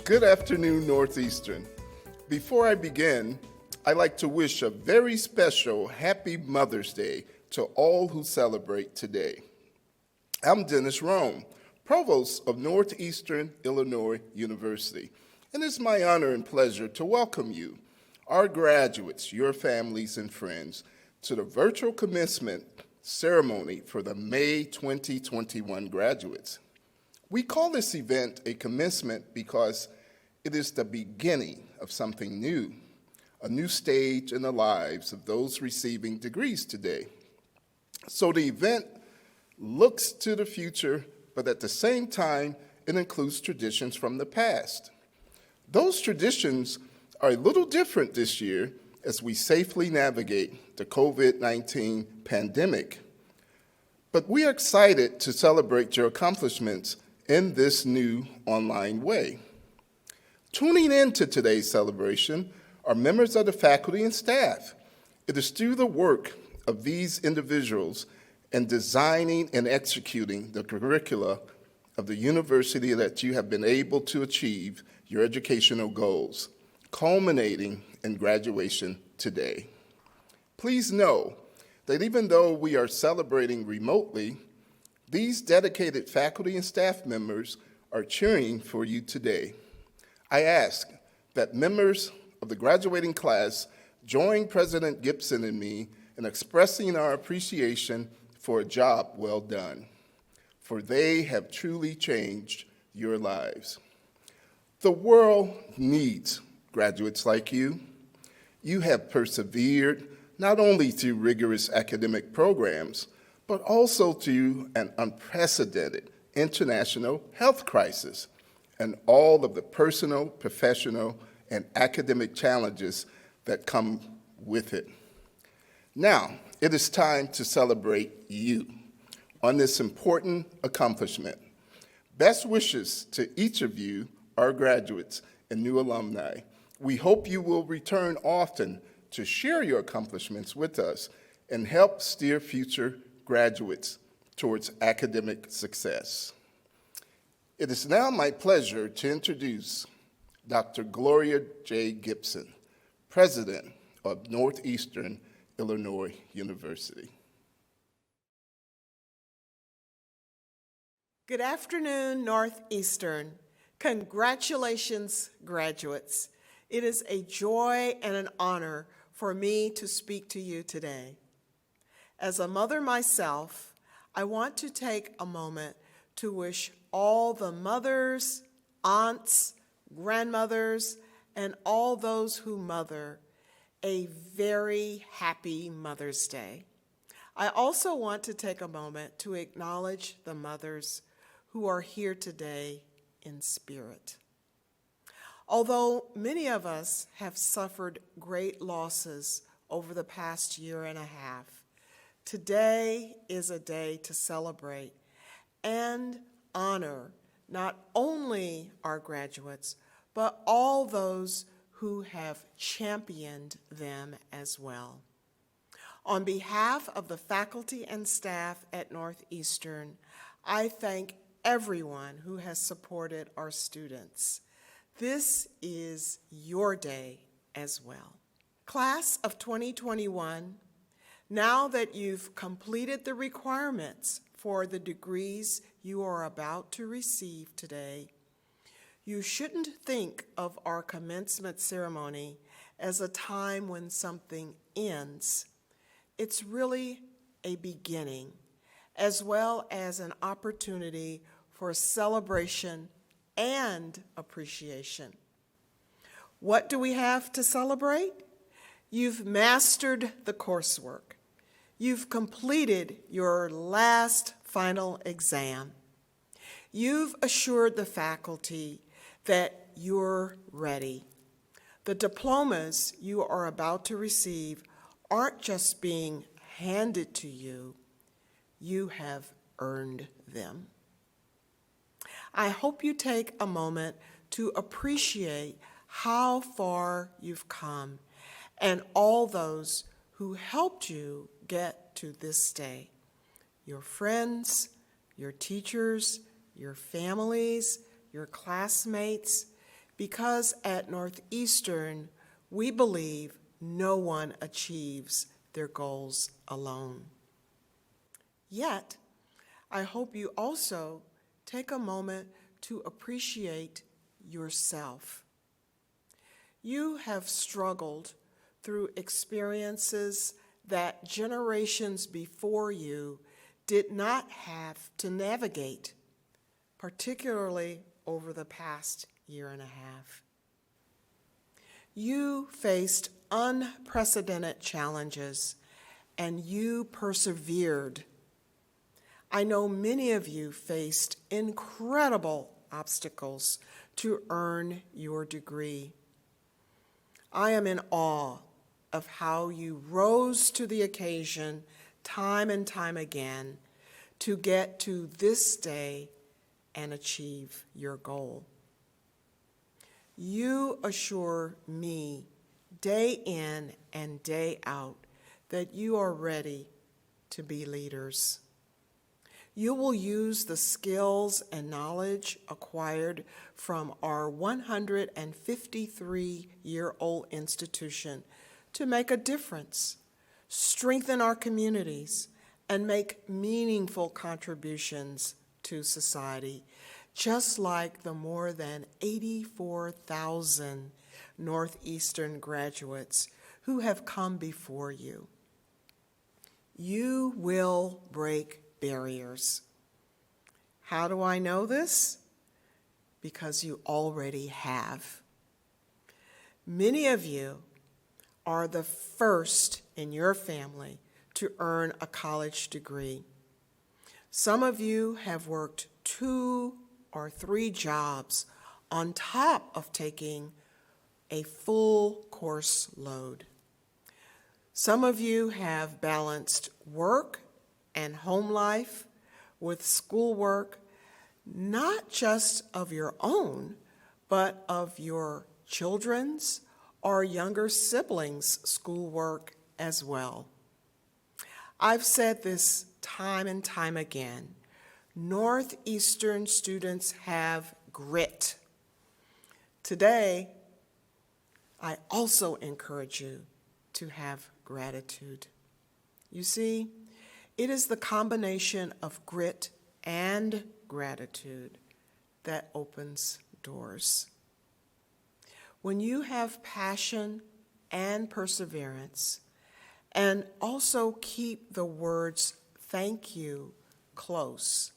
Good afternoon, Northeastern. Before I begin, I'd like to wish a very special Happy Mother's Day to all who celebrate today. I'm Dennis Rome, Provost of Northeastern Illinois University, and it's my honor and pleasure to welcome you, our graduates, your families, and friends, to the virtual commencement ceremony for the May 2021 graduates. We call this event a commencement because it is the beginning of something new, a new stage in the lives of those receiving degrees today. So the event looks to the future, but at the same time, it includes traditions from the past. Those traditions are a little different this year as we safely navigate the COVID-19 pandemic. But we are excited to celebrate your accomplishments in this new online way. Tuning in to today's celebration are members of the faculty and staff. It is through the work of these individuals in designing and executing the curricula of the university that you have been able to achieve your educational goals, culminating in graduation today. Please know that even though we are celebrating remotely, these dedicated faculty and staff members are cheering for you today. I ask that members of the graduating class join President Gibson and me in expressing our appreciation for a job well done, for they have truly changed your lives. The world needs graduates like you. You have persevered not only through rigorous academic programs, but also through an unprecedented international health crisis and all of the personal, professional, and academic challenges that come with it. Now, it is time to celebrate you on this important accomplishment. Best wishes to each of you, our graduates and new alumni. We hope you will return often to share your accomplishments with us and help steer future graduates towards academic success. It is now my pleasure to introduce Dr. Gloria J. Gibson, President of Northeastern Illinois University. Good afternoon, Northeastern. Congratulations, graduates. It is a joy and an honor for me to speak to you today. As a mother myself, I want to take a moment to wish all the mothers, aunts, grandmothers, and all those who mother a very happy Mother's Day. I also want to take a moment to acknowledge the mothers who are here today in spirit. Although many of us have suffered great losses over the past year and a half, today is a day to celebrate and honor not only our graduates, but all those who have championed them as well. On behalf of the faculty and staff at Northeastern, I thank everyone who has supported our students. This is your day as well. Class of 2021, now that you've completed the requirements for the degrees you are about to receive today, you shouldn't think of our commencement ceremony as a time when something ends. It's really a beginning, as well as an opportunity for celebration and appreciation. What do we have to celebrate? You've mastered the coursework. You've completed your last final exam. You've assured the faculty that you're ready. The diplomas you are about to receive aren't just being handed to you, you have earned them. I hope you take a moment to appreciate how far you've come and all those who helped you get to this day. Your friends, your teachers, your families, your classmates, because at Northeastern, we believe no one achieves their goals alone. Yet, I hope you also take a moment to appreciate yourself. You have struggled through experiences that generations before you did not have to navigate, particularly over the past year and a half. You faced unprecedented challenges, and you persevered. I know many of you faced incredible obstacles to earn your degree. I am in awe of how you rose to the occasion time and time again to get to this day and achieve your goal. You assure me day in and day out that you are ready to be leaders. You will use the skills and knowledge acquired from our 153-year-old institution to make a difference, strengthen our communities, and make meaningful contributions to society, just like the more than 84,000 Northeastern graduates who have come before you. You will break barriers. How do I know this? Because you already have. Many of you are the first in your family to earn a college degree. Some of you have worked 2 or 3 jobs on top of taking a full course load. Some of you have balanced work and home life with schoolwork, not just of your own, but of your children's or younger siblings' schoolwork as well. I've said this time and time again. Northeastern students have grit. Today, I also encourage you to have gratitude. You see, it is the combination of grit and gratitude that opens doors. When you have passion and perseverance, and also keep the words thank you close,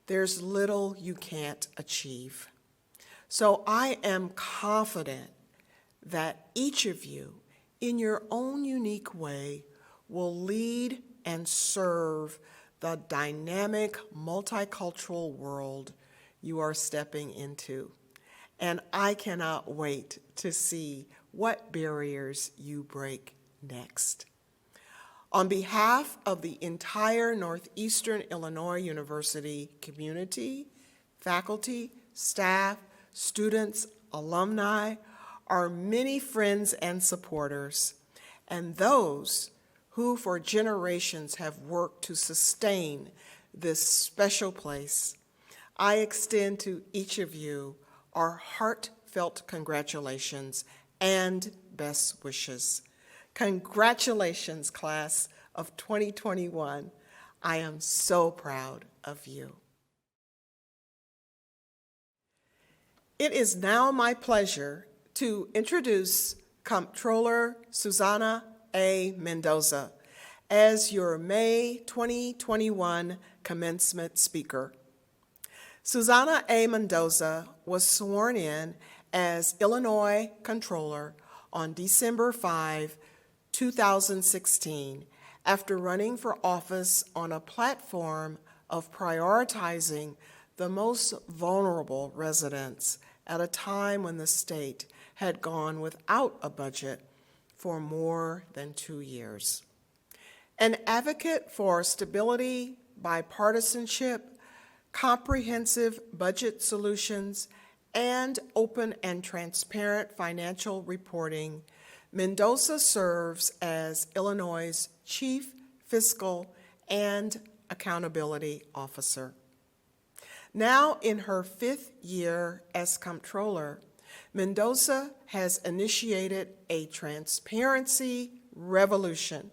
there's little you can't achieve. So I am confident that each of you, in your own unique way, will lead and serve the dynamic, multicultural world you are stepping into. And I cannot wait to see what barriers you break next. On behalf of the entire Northeastern Illinois University community, faculty, staff, students, alumni, our many friends and supporters, and those who for generations have worked to sustain this special place, I extend to each of you our heartfelt congratulations and best wishes. Congratulations, class of 2021. I am so proud of you. It is now my pleasure to introduce Comptroller Susana A. Mendoza as your May 2021 commencement speaker. Susana A. Mendoza was sworn in as Illinois Comptroller on December 5, 2016, after running for office on a platform of prioritizing the most vulnerable residents at a time when the state had gone without a budget for more than 2 years. An advocate for stability, bipartisanship, comprehensive budget solutions, and open and transparent financial reporting, Mendoza serves as Illinois' Chief Fiscal and Accountability Officer. Now in her 5th year as Comptroller, Mendoza has initiated a transparency revolution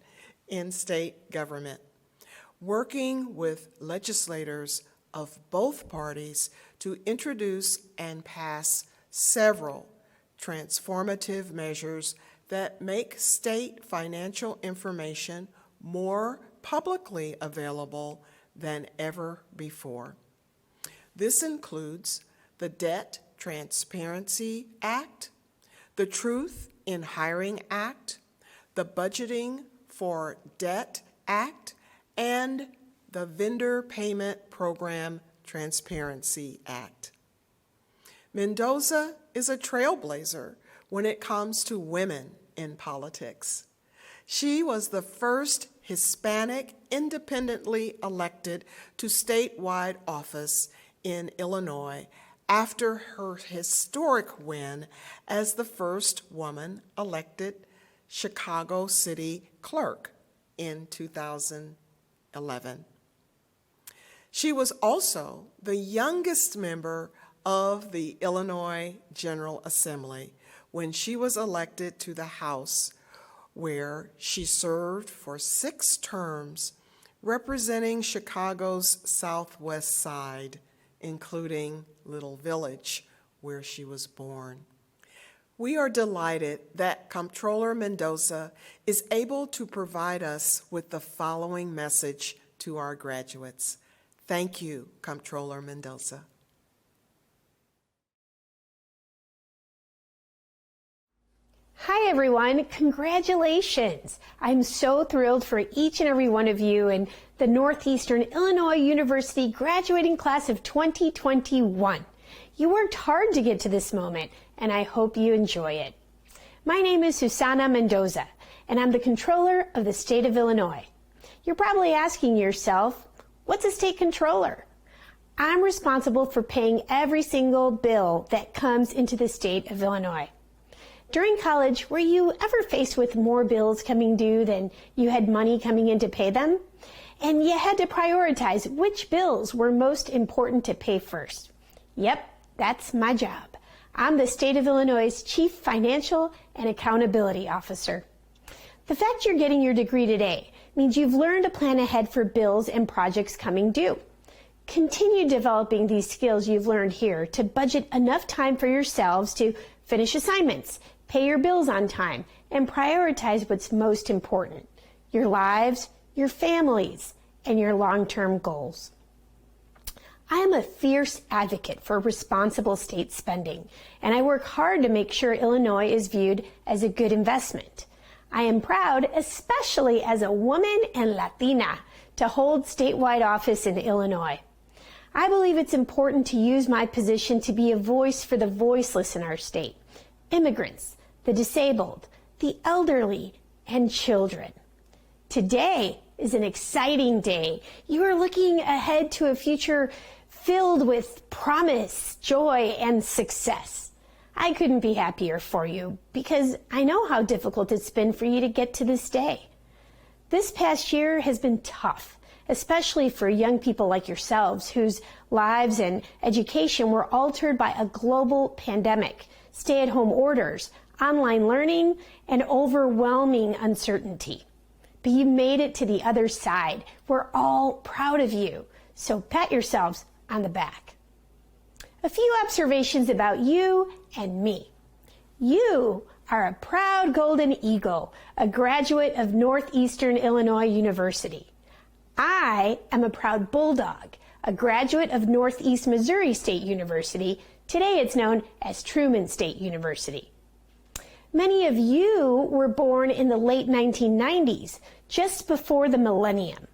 in state government, working with legislators of both parties to introduce and pass several transformative measures that make state financial information more publicly available than ever before. This includes the Debt Transparency Act, the Truth in Hiring Act, the Budgeting for Debt Act, and the Vendor Payment Program Transparency Act. Mendoza is a trailblazer when it comes to women in politics. She was the first Hispanic independently elected to statewide office in Illinois after her historic win as the first woman elected Chicago City Clerk in 2011. She was also the youngest member of the Illinois General Assembly when she was elected to the House, where she served for 6 terms representing Chicago's Southwest Side, including Little Village, where she was born. We are delighted that Comptroller Mendoza is able to provide us with the following message to our graduates. Thank you, Comptroller Mendoza. Hi everyone, congratulations. I'm so thrilled for each and every one of you in the Northeastern Illinois University graduating class of 2021. You worked hard to get to this moment, and I hope you enjoy it. My name is Susana Mendoza, and I'm the Comptroller of the state of Illinois. You're probably asking yourself, what's a state controller? I'm responsible for paying every single bill that comes into the state of Illinois. During college, were you ever faced with more bills coming due than you had money coming in to pay them? And you had to prioritize which bills were most important to pay first. Yep, that's my job. I'm the state of Illinois' Chief Financial and Accountability Officer. The fact you're getting your degree today means you've learned to plan ahead for bills and projects coming due. Continue developing these skills you've learned here to budget enough time for yourselves to finish assignments, pay your bills on time, and prioritize what's most important, your lives, your families, and your long-term goals. I am a fierce advocate for responsible state spending, and I work hard to make sure Illinois is viewed as a good investment. I am proud, especially as a woman and Latina, to hold statewide office in Illinois. I believe it's important to use my position to be a voice for the voiceless in our state, immigrants, the disabled, the elderly, and children. Today is an exciting day. You are looking ahead to a future filled with promise, joy, and success. I couldn't be happier for you because I know how difficult it's been for you to get to this day. This past year has been tough, especially for young people like yourselves whose lives and education were altered by a global pandemic, stay-at-home orders, online learning, and overwhelming uncertainty. But you made it to the other side. We're all proud of you, so pat yourselves on the back. A few observations about you and me. You are a proud Golden Eagle, a graduate of Northeastern Illinois University. I am a proud Bulldog, a graduate of Northeast Missouri State University, Today it's known as Truman State University. Many of you were born in the late 1990s, just before the millennium.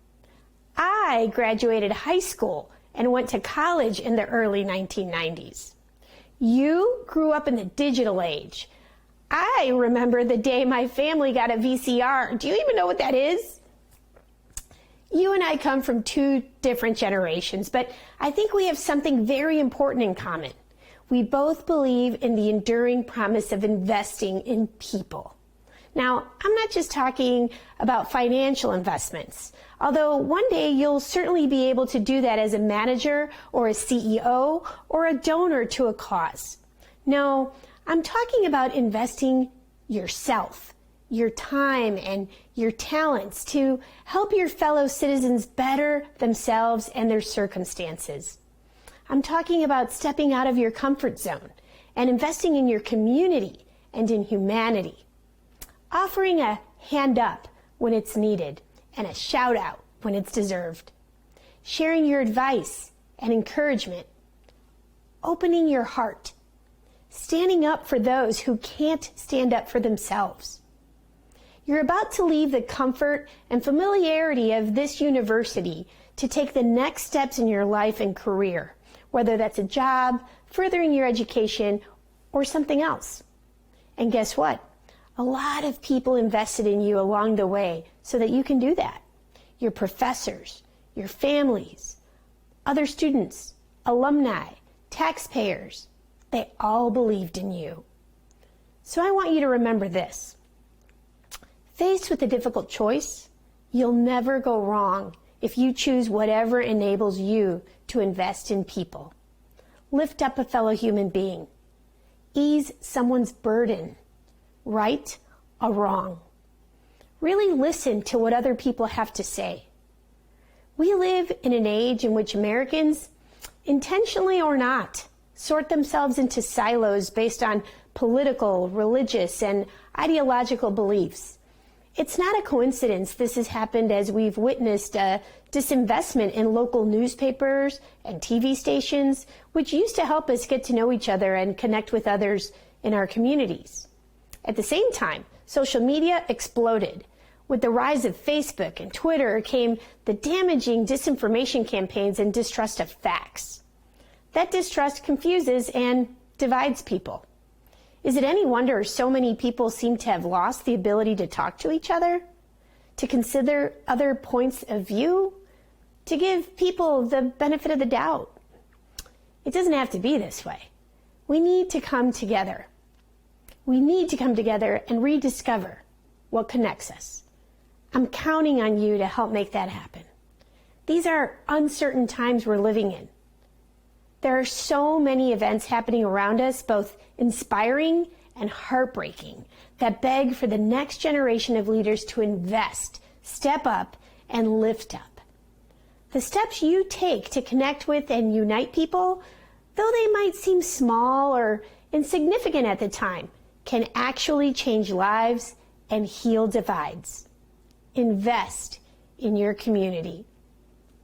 I graduated high school and went to college in the early 1990s. You grew up in the digital age. I remember the day my family got a VCR. Do you even know what that is? You and I come from two different generations, but I think we have something very important in common. We both believe in the enduring promise of investing in people. Now, I'm not just talking about financial investments, although one day you'll certainly be able to do that as a manager or a CEO or a donor to a cause. No, I'm talking about investing yourself, your time, and your talents to help your fellow citizens better themselves and their circumstances. I'm talking about stepping out of your comfort zone and investing in your community and in humanity. Offering a hand up when it's needed and a shout out when it's deserved. Sharing your advice and encouragement. Opening your heart. Standing up for those who can't stand up for themselves. You're about to leave the comfort and familiarity of this university to take the next steps in your life and career, whether that's a job, furthering your education, or something else. And guess what? A lot of people invested in you along the way so that you can do that. Your professors, your families, other students, alumni, taxpayers, they all believed in you. So I want you to remember this. Faced with a difficult choice, you'll never go wrong if you choose whatever enables you to invest in people. Lift up a fellow human being. Ease someone's burden. Right or wrong. Really listen to what other people have to say. We live in an age in which Americans, intentionally or not, sort themselves into silos based on political, religious, and ideological beliefs. It's not a coincidence this has happened as we've witnessed a disinvestment in local newspapers and TV stations, which used to help us get to know each other and connect with others in our communities. At the same time, social media exploded. With the rise of Facebook and Twitter came the damaging disinformation campaigns and distrust of facts. That distrust confuses and divides people. Is it any wonder so many people seem to have lost the ability to talk to each other, to consider other points of view, to give people the benefit of the doubt? It doesn't have to be this way. We need to come together. We need to come together and rediscover what connects us. I'm counting on you to help make that happen. These are uncertain times we're living in. There are so many events happening around us, both inspiring and heartbreaking, that beg for the next generation of leaders to invest, step up, and lift up. The steps you take to connect with and unite people, though they might seem small or insignificant at the time, can actually change lives and heal divides. Invest in your community.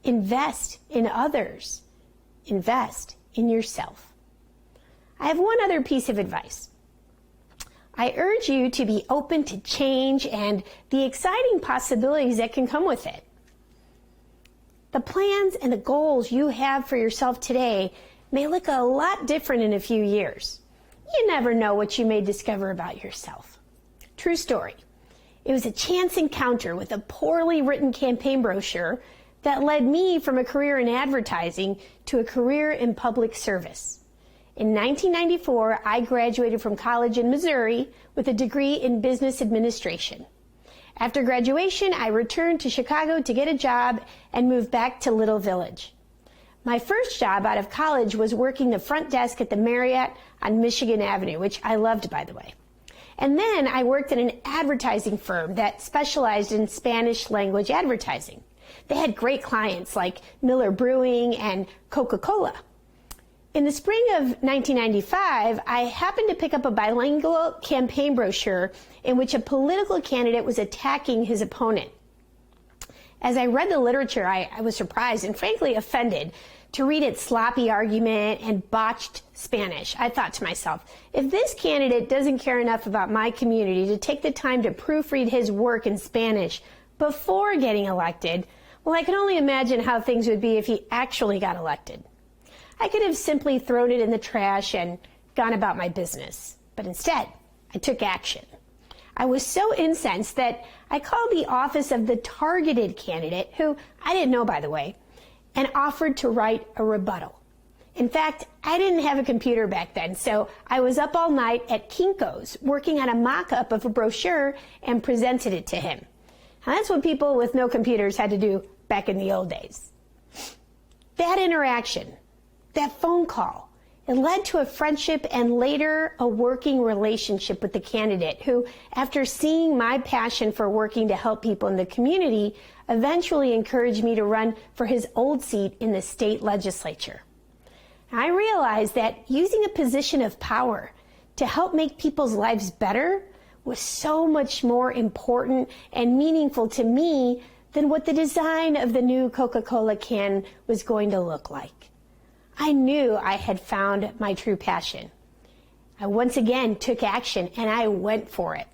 Invest in others. Invest in yourself. I have one other piece of advice. I urge you to be open to change and the exciting possibilities that can come with it. The plans and the goals you have for yourself today may look a lot different in a few years. You never know what you may discover about yourself. True story. It was a chance encounter with a poorly written campaign brochure that led me from a career in advertising to a career in public service. In 1994, I graduated from college in Missouri with a degree in business administration. After graduation, I returned to Chicago to get a job and moved back to Little Village. My first job out of college was working the front desk at the Marriott on Michigan Avenue, which I loved, by the way. And then I worked at an advertising firm that specialized in Spanish language advertising. They had great clients like Miller Brewing and Coca-Cola. In the spring of 1995, I happened to pick up a bilingual campaign brochure in which a political candidate was attacking his opponent. As I read the literature, I was surprised and frankly offended to read its sloppy argument and botched Spanish. I thought to myself, if this candidate doesn't care enough about my community to take the time to proofread his work in Spanish before getting elected, well, I can only imagine how things would be if he actually got elected. I could have simply thrown it in the trash and gone about my business, but instead, I took action. I was so incensed that I called the office of the targeted candidate, who I didn't know, by the way, and offered to write a rebuttal. In fact, I didn't have a computer back then, so I was up all night at Kinko's working on a mock-up of a brochure and presented it to him. Now, that's what people with no computers had to do back in the old days. That interaction, that phone call, it led to a friendship and later a working relationship with the candidate who, after seeing my passion for working to help people in the community, eventually encouraged me to run for his old seat in the state legislature. I realized that using a position of power to help make people's lives better was so much more important and meaningful to me than what the design of the new Coca-Cola can was going to look like. I knew I had found my true passion. I once again took action and I went for it.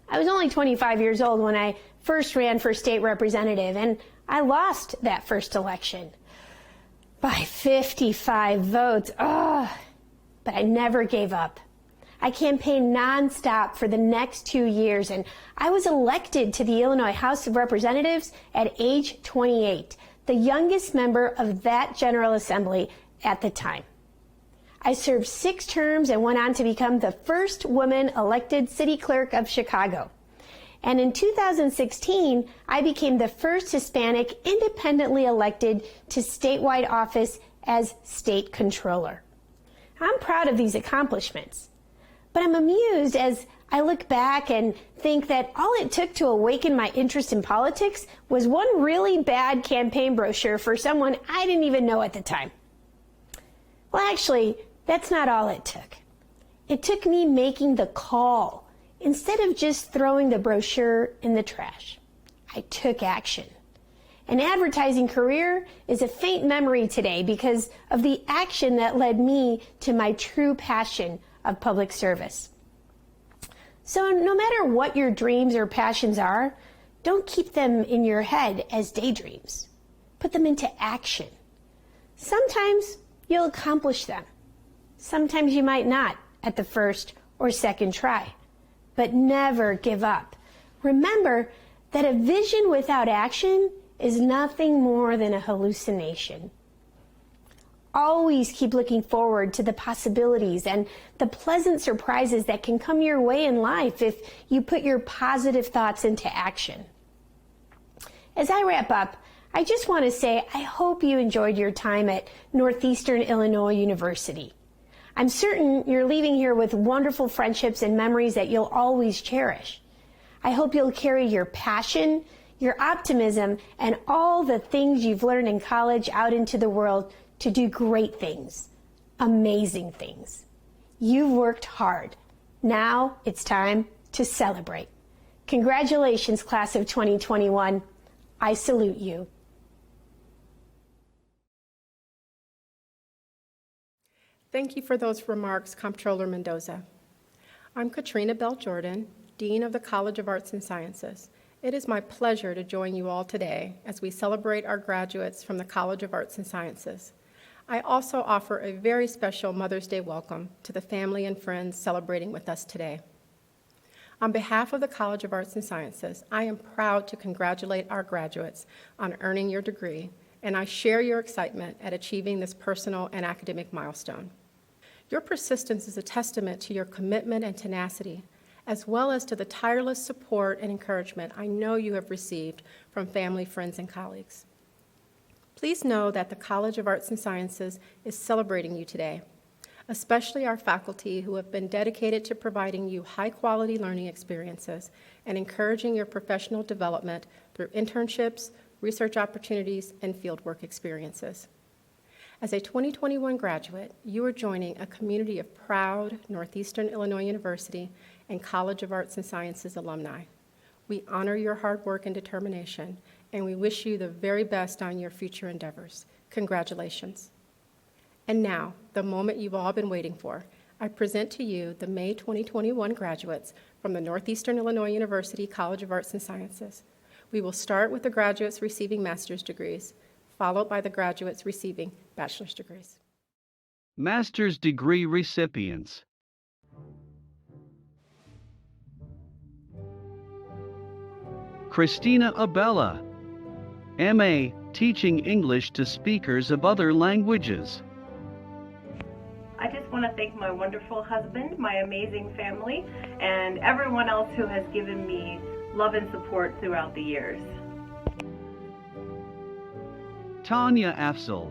I was only 25 years old when I first ran for state representative, and I lost that first election by 55 votes. But I never gave up. I campaigned nonstop for the next 2 years, and I was elected to the Illinois House of Representatives at age 28, the youngest member of that General Assembly at the time. I served 6 terms and went on to become the first woman elected city clerk of Chicago. And in 2016, I became the first Hispanic independently elected to statewide office as state controller. I'm proud of these accomplishments, but I'm amused as I look back and think that all it took to awaken my interest in politics was one really bad campaign brochure for someone I didn't even know at the time. Well, actually, that's not all it took. It took me making the call instead of just throwing the brochure in the trash. I took action. An advertising career is a faint memory today because of the action that led me to my true passion of public service. So no matter what your dreams or passions are, don't keep them in your head as daydreams. Put them into action. Sometimes you'll accomplish them. Sometimes you might not at the first or second try. But never give up. Remember that a vision without action is nothing more than a hallucination. Always keep looking forward to the possibilities and the pleasant surprises that can come your way in life if you put your positive thoughts into action. As I wrap up, I just want to say I hope you enjoyed your time at Northeastern Illinois University. I'm certain you're leaving here with wonderful friendships and memories that you'll always cherish. I hope you'll carry your passion, your optimism, and all the things you've learned in college out into the world to do great things, amazing things. You've worked hard. Now it's time to celebrate. Congratulations, class of 2021. I salute you. Thank you for those remarks, Comptroller Mendoza. I'm Katrina Bell Jordan, Dean of the College of Arts and Sciences. It is my pleasure to join you all today as we celebrate our graduates from the College of Arts and Sciences. I also offer a very special Mother's Day welcome to the family and friends celebrating with us today. On behalf of the College of Arts and Sciences, I am proud to congratulate our graduates on earning your degree, and I share your excitement at achieving this personal and academic milestone. Your persistence is a testament to your commitment and tenacity, as well as to the tireless support and encouragement I know you have received from family, friends, and colleagues. Please know that the College of Arts and Sciences is celebrating you today, especially our faculty who have been dedicated to providing you high-quality learning experiences and encouraging your professional development through internships, research opportunities, and fieldwork experiences. As a 2021 graduate, you are joining a community of proud Northeastern Illinois University and College of Arts and Sciences alumni. We honor your hard work and determination, and we wish you the very best on your future endeavors. Congratulations. And now, the moment you've all been waiting for. I present to you the May 2021 graduates from the Northeastern Illinois University College of Arts and Sciences. We will start with the graduates receiving master's degrees, followed by the graduates receiving bachelor's degrees. Master's degree recipients. Christina Abella, M.A., Teaching English to Speakers of Other Languages. I just want to thank my wonderful husband, my amazing family, and everyone else who has given me love and support throughout the years. Tanya Afzal,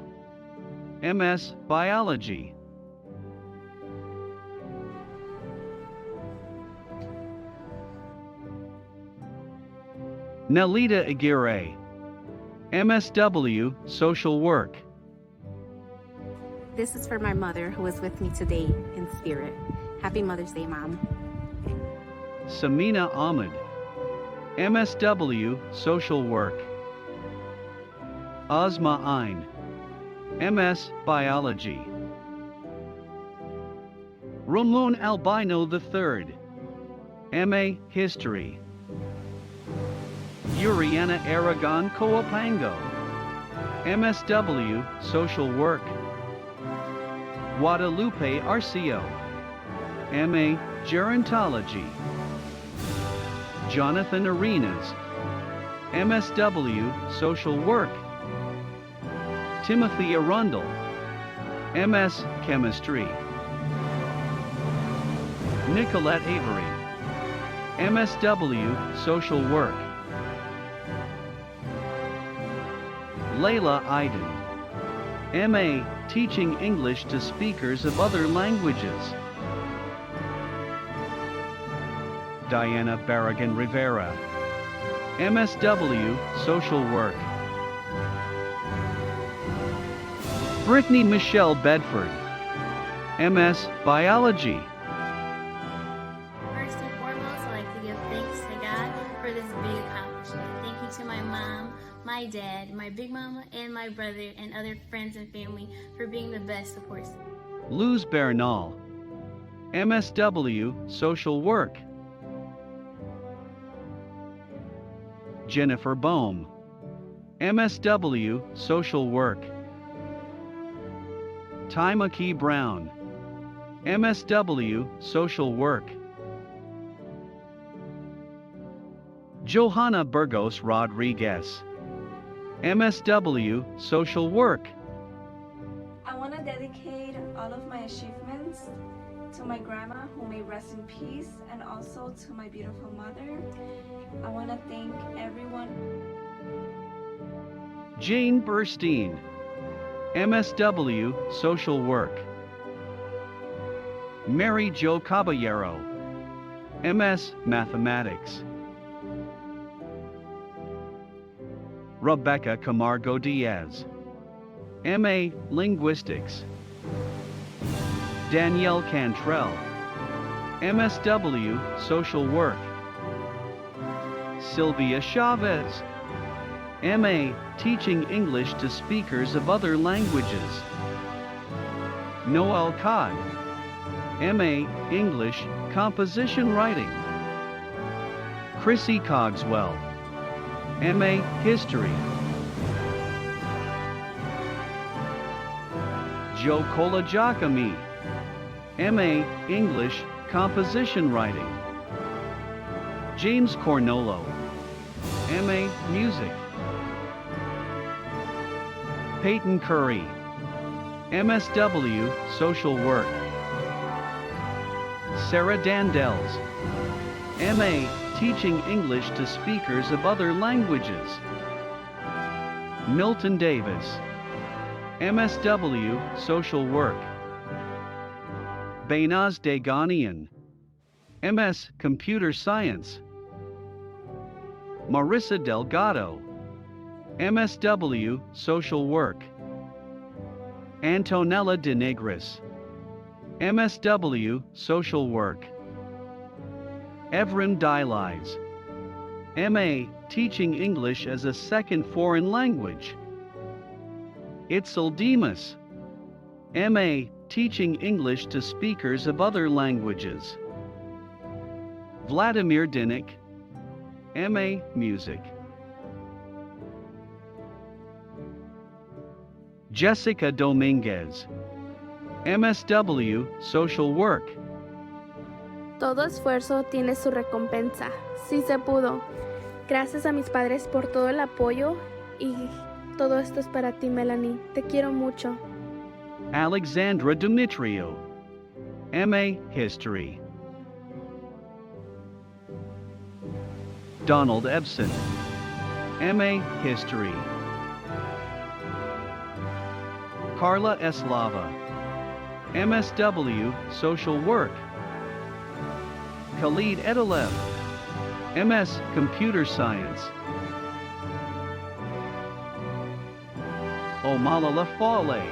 M.S. Biology. Nelita Aguirre, MSW Social Work. This is for my mother who is with me today in spirit. Happy Mother's Day, Mom. Samina Ahmed, MSW Social Work. Ozma Ain, MS Biology. Ramon Albino III, MA History. Uriana Aragon Coapango, MSW Social Work. Guadalupe Arcio, M.A. Gerontology. Jonathan Arenas, MSW Social Work. Timothy Arundel, M.S. Chemistry. Nicolette Avery, MSW Social Work. Layla Iden, M.A. Teaching English to Speakers of Other Languages. Diana Barragan Rivera, MSW Social Work. Brittany Michelle Bedford, MS Biology. First and foremost, I'd like to give thanks to God for this big accomplishment. Thank you to my mom, my dad, my big mama, and my brother, and other friends and family for being the best support system. Luz Bernal, MSW Social Work. Jennifer Bohm, MSW Social Work. Taimaki Brown, MSW Social Work. Johanna Burgos Rodriguez, MSW Social Work. I want to dedicate all of my achievements to my grandma, who may rest in peace, and also to my beautiful mother. I want to thank everyone. Jane Burstein, MSW Social Work. Mary Jo Caballero, MS Mathematics. Rebecca Camargo Diaz, MA Linguistics. Danielle Cantrell, MSW Social Work. Sylvia Chavez, MA Teaching English to Speakers of Other Languages. Noel Codd, MA English Composition Writing. Chrissy Cogswell, MA History. Joe Colagiacami, MA English Composition Writing. James Cornolo, MA Music. Peyton Curry, MSW Social Work. Sarah Dandels, MA Teaching English to Speakers of Other Languages. Milton Davis, MSW Social Work. Behnaz Deganian, MS Computer Science. Marissa Delgado, MSW Social Work. Antonella De Negris, MSW Social Work. Evren Dylies, M.A. Teaching English as a Second Foreign Language. Itzel Demas, M.A. Teaching English to Speakers of Other Languages. Vladimir Dinik, M.A. Music. Jessica Dominguez, MSW Social Work. Todo esfuerzo tiene su recompensa. Sí se pudo. Gracias a mis padres por todo el apoyo y todo esto es para ti, Melanie. Te quiero mucho. Alexandra Dimitriou, M.A. History. Donald Ebson, M.A. History. Carla Eslava, MSW Social Work. Khalid Edelev, MS Computer Science. Omalala Fale,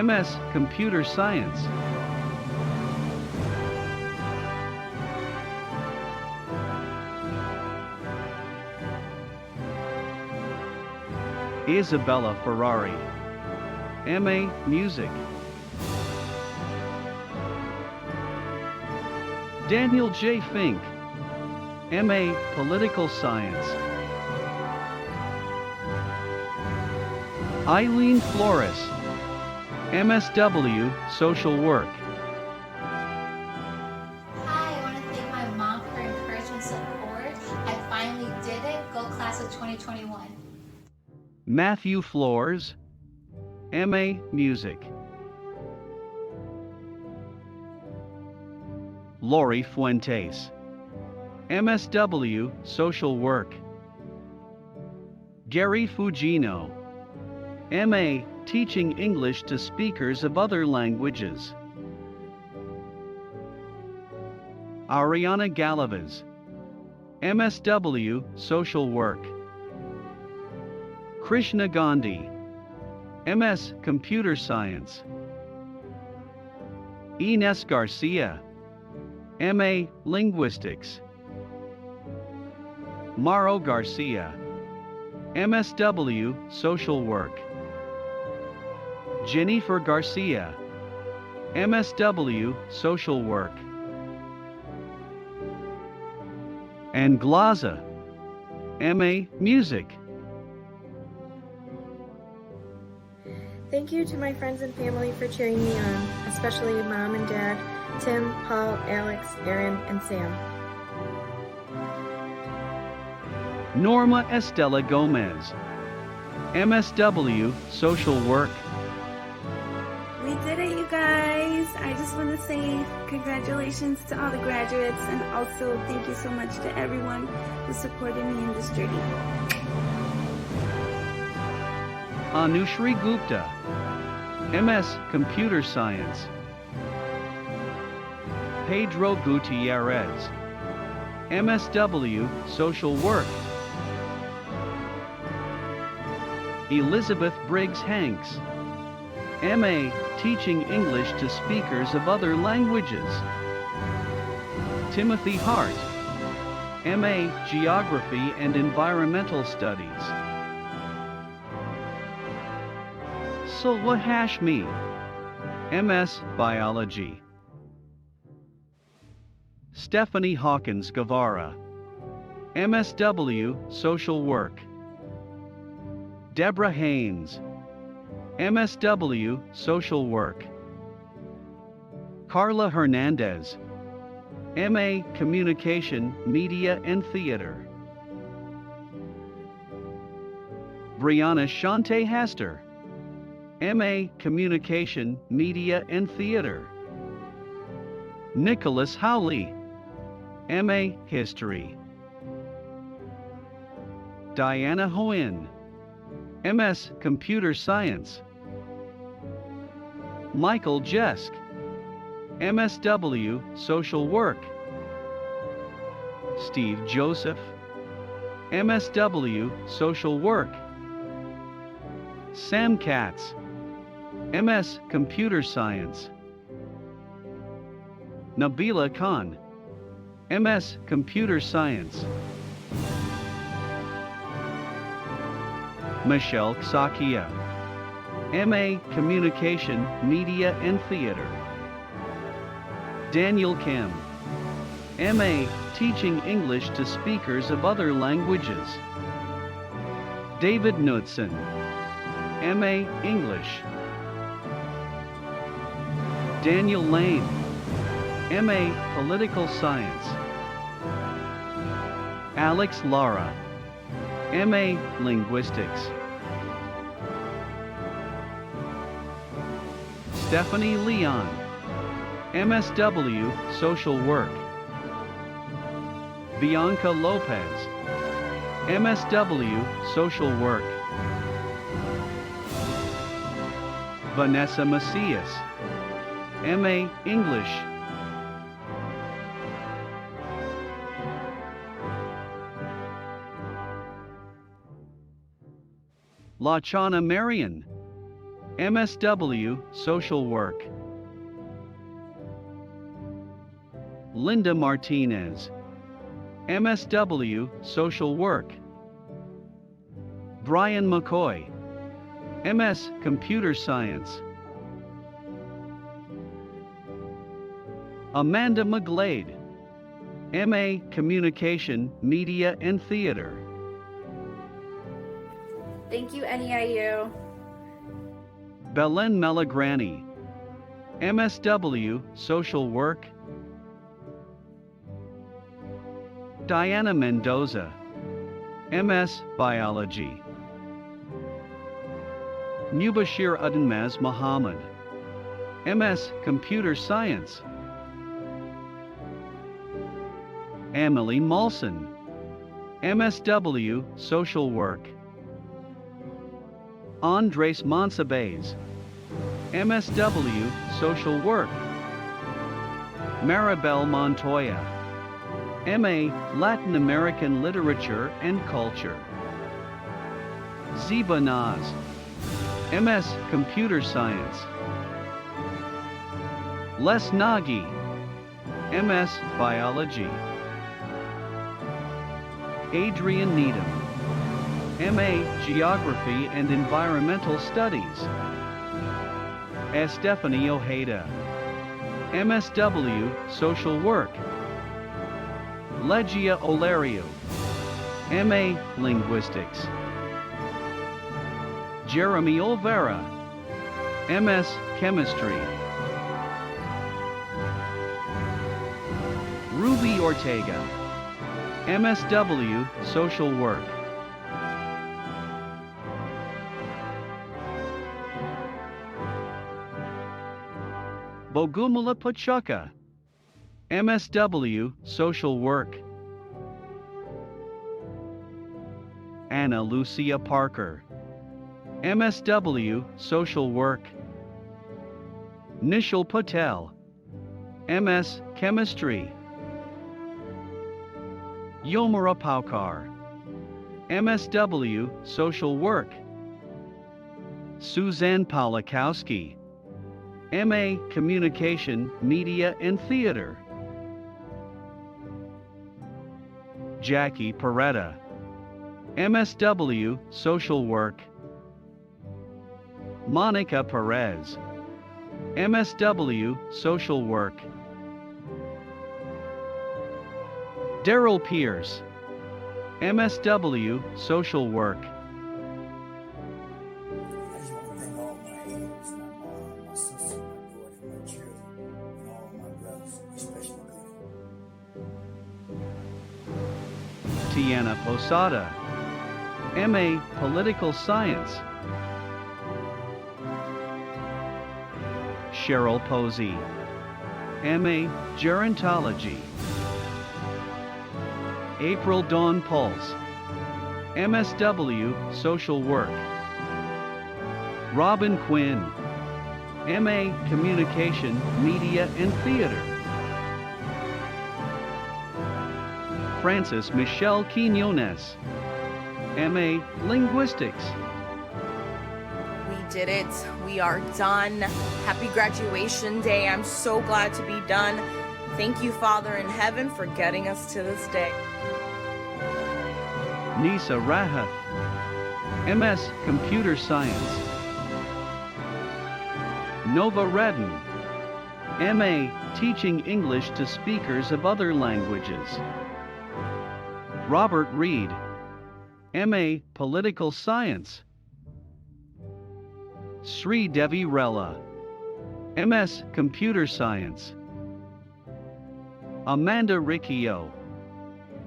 MS Computer Science. Isabella Ferrari, M.A. Music. Daniel J. Fink, M.A. Political Science. Eileen Flores, MSW Social Work. Hi, I want to thank my mom for encouragement and support. I finally did it. Go class of 2021. Matthew Floors, M.A. Music. Lori Fuentes, MSW Social Work. Gary Fugino, M.A. Teaching English to Speakers of Other Languages. Ariana Galavas, MSW Social Work. Krishna Gandhi, MS Computer Science. Ines Garcia, M.A. Linguistics. Maro Garcia, MSW Social Work. Jennifer Garcia, MSW Social Work. And Glaza, M.A. Music. Thank you to my friends and family for cheering me on, especially Mom and Dad, Tim, Paul, Alex, Aaron, and Sam. Norma Estela Gomez, MSW Social Work. We did it, you guys. I just want to say congratulations to all the graduates and also thank you so much to everyone who supported me in this journey. Anushri Gupta, MS Computer Science. Pedro Gutierrez, MSW Social Work. Elizabeth Briggs Hanks, M.A. Teaching English to Speakers of Other Languages. Timothy Hart, M.A. Geography and Environmental Studies. Sulwa Hashmi, MS Biology. Stephanie Hawkins Guevara, MSW Social Work. Deborah Haynes, MSW Social Work. Carla Hernandez, M.A. Communication, Media and Theater. Brianna Shante Haster, M.A. Communication, Media and Theater. Nicholas Howley, M.A. History. Diana Hoin, MS Computer Science. Michael Jesk, MSW Social Work. Steve Joseph, MSW Social Work. Sam Katz, MS Computer Science. Nabila Khan, MS Computer Science. Michelle Ksakia, M.A. Communication, Media and Theater. Daniel Kim, M.A. Teaching English to Speakers of Other Languages. David Knudsen, M.A. English. Daniel Lane, M.A. Political Science. Alex Lara, M.A. Linguistics. Stephanie Leon, MSW Social Work. Bianca Lopez, MSW Social Work. Vanessa Macias, M.A. English. Lachana Marion, MSW Social Work. Linda Martinez, MSW Social Work. Brian McCoy, MS Computer Science. Amanda McGlade, MA Communication, Media and Theater. Thank you, NEIU. Belen Melagrani, MSW Social Work. Diana Mendoza, MS Biology. Mubashir Udanmaz Muhammad, MS Computer Science. Emily Molson, MSW Social Work. Andres Monsibes, MSW Social Work. Maribel Montoya, MA Latin American Literature and Culture. Ziba Naz, MS Computer Science. Les Nagy, MS Biology. Adrian Needham, M.A. Geography and Environmental Studies. Stephanie Ojeda, MSW Social Work. Legia Olario, M.A. Linguistics. Jeremy Olvera, M.S. Chemistry. Ruby Ortega, MSW Social Work. Bogumila Pachuca, MSW Social Work. Anna Lucia Parker, MSW Social Work. Nishal Patel, MS Chemistry. Yomara Paukar, MSW Social Work. Suzanne Pawlikowski, M.A. Communication, Media and Theater. Jackie Peretta, MSW Social Work. Monica Perez, MSW Social Work. Daryl Pierce, MSW Social Work. Tiana Posada, M.A. Political Science. Cheryl Posey, M.A. Gerontology. April Dawn Pulse, MSW Social Work. Robin Quinn, M.A. Communication, Media and Theater. Frances Michelle Quinones, M.A. Linguistics. We did it. We are done. Happy graduation day. I'm so glad to be done. Thank you, Father in heaven, for getting us to this day. Nisa Rahath, MS Computer Science. Nova Redden, MA Teaching English to Speakers of Other Languages. Robert Reed, MA Political Science. Sri Devi Rella, MS Computer Science. Amanda Riccio,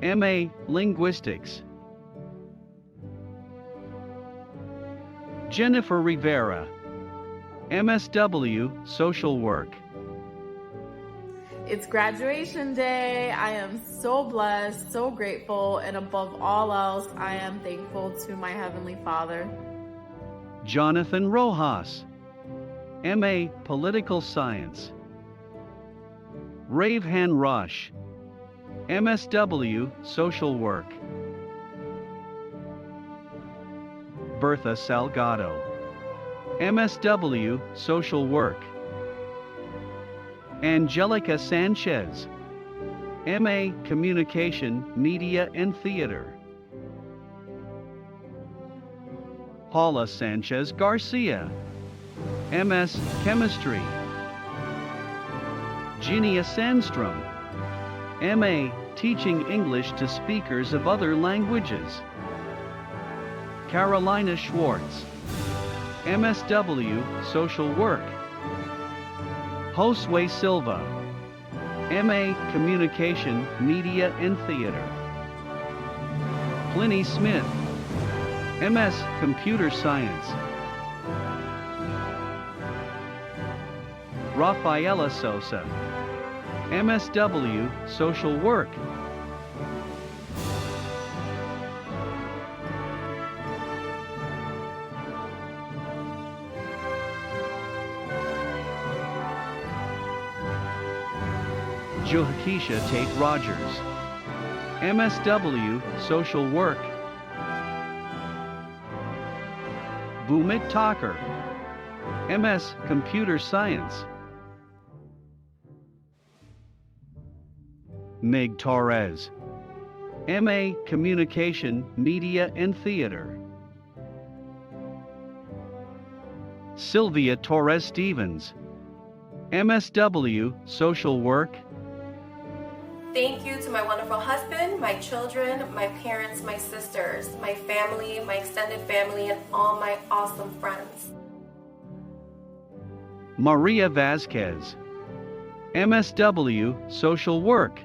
MA Linguistics. Jennifer Rivera, MSW Social Work. It's graduation day. I am so blessed, so grateful, and above all else, I am thankful to my Heavenly Father. Jonathan Rojas, MA Political Science. Ravehan Rush, MSW Social Work. Bertha Salgado, MSW Social Work. Angelica Sanchez, MA Communication, Media and Theater. Paula Sanchez Garcia, MS Chemistry. Ginia Sandstrom, MA Teaching English to Speakers of Other Languages. Carolina Schwartz, MSW Social Work. Josue Silva, MA Communication, Media and Theater. Pliny Smith, MS Computer Science. Rafaela Sosa, MSW Social Work. Johakisha Tate Rogers, MSW Social Work. Bhumit Thakur, MS Computer Science. Meg Torres, MA Communication, Media and Theater. Sylvia Torres Stevens, MSW Social Work. Thank you to my wonderful husband, my children, my parents, my sisters, my family, my extended family, and all my awesome friends. Maria Vasquez, MSW Social Work.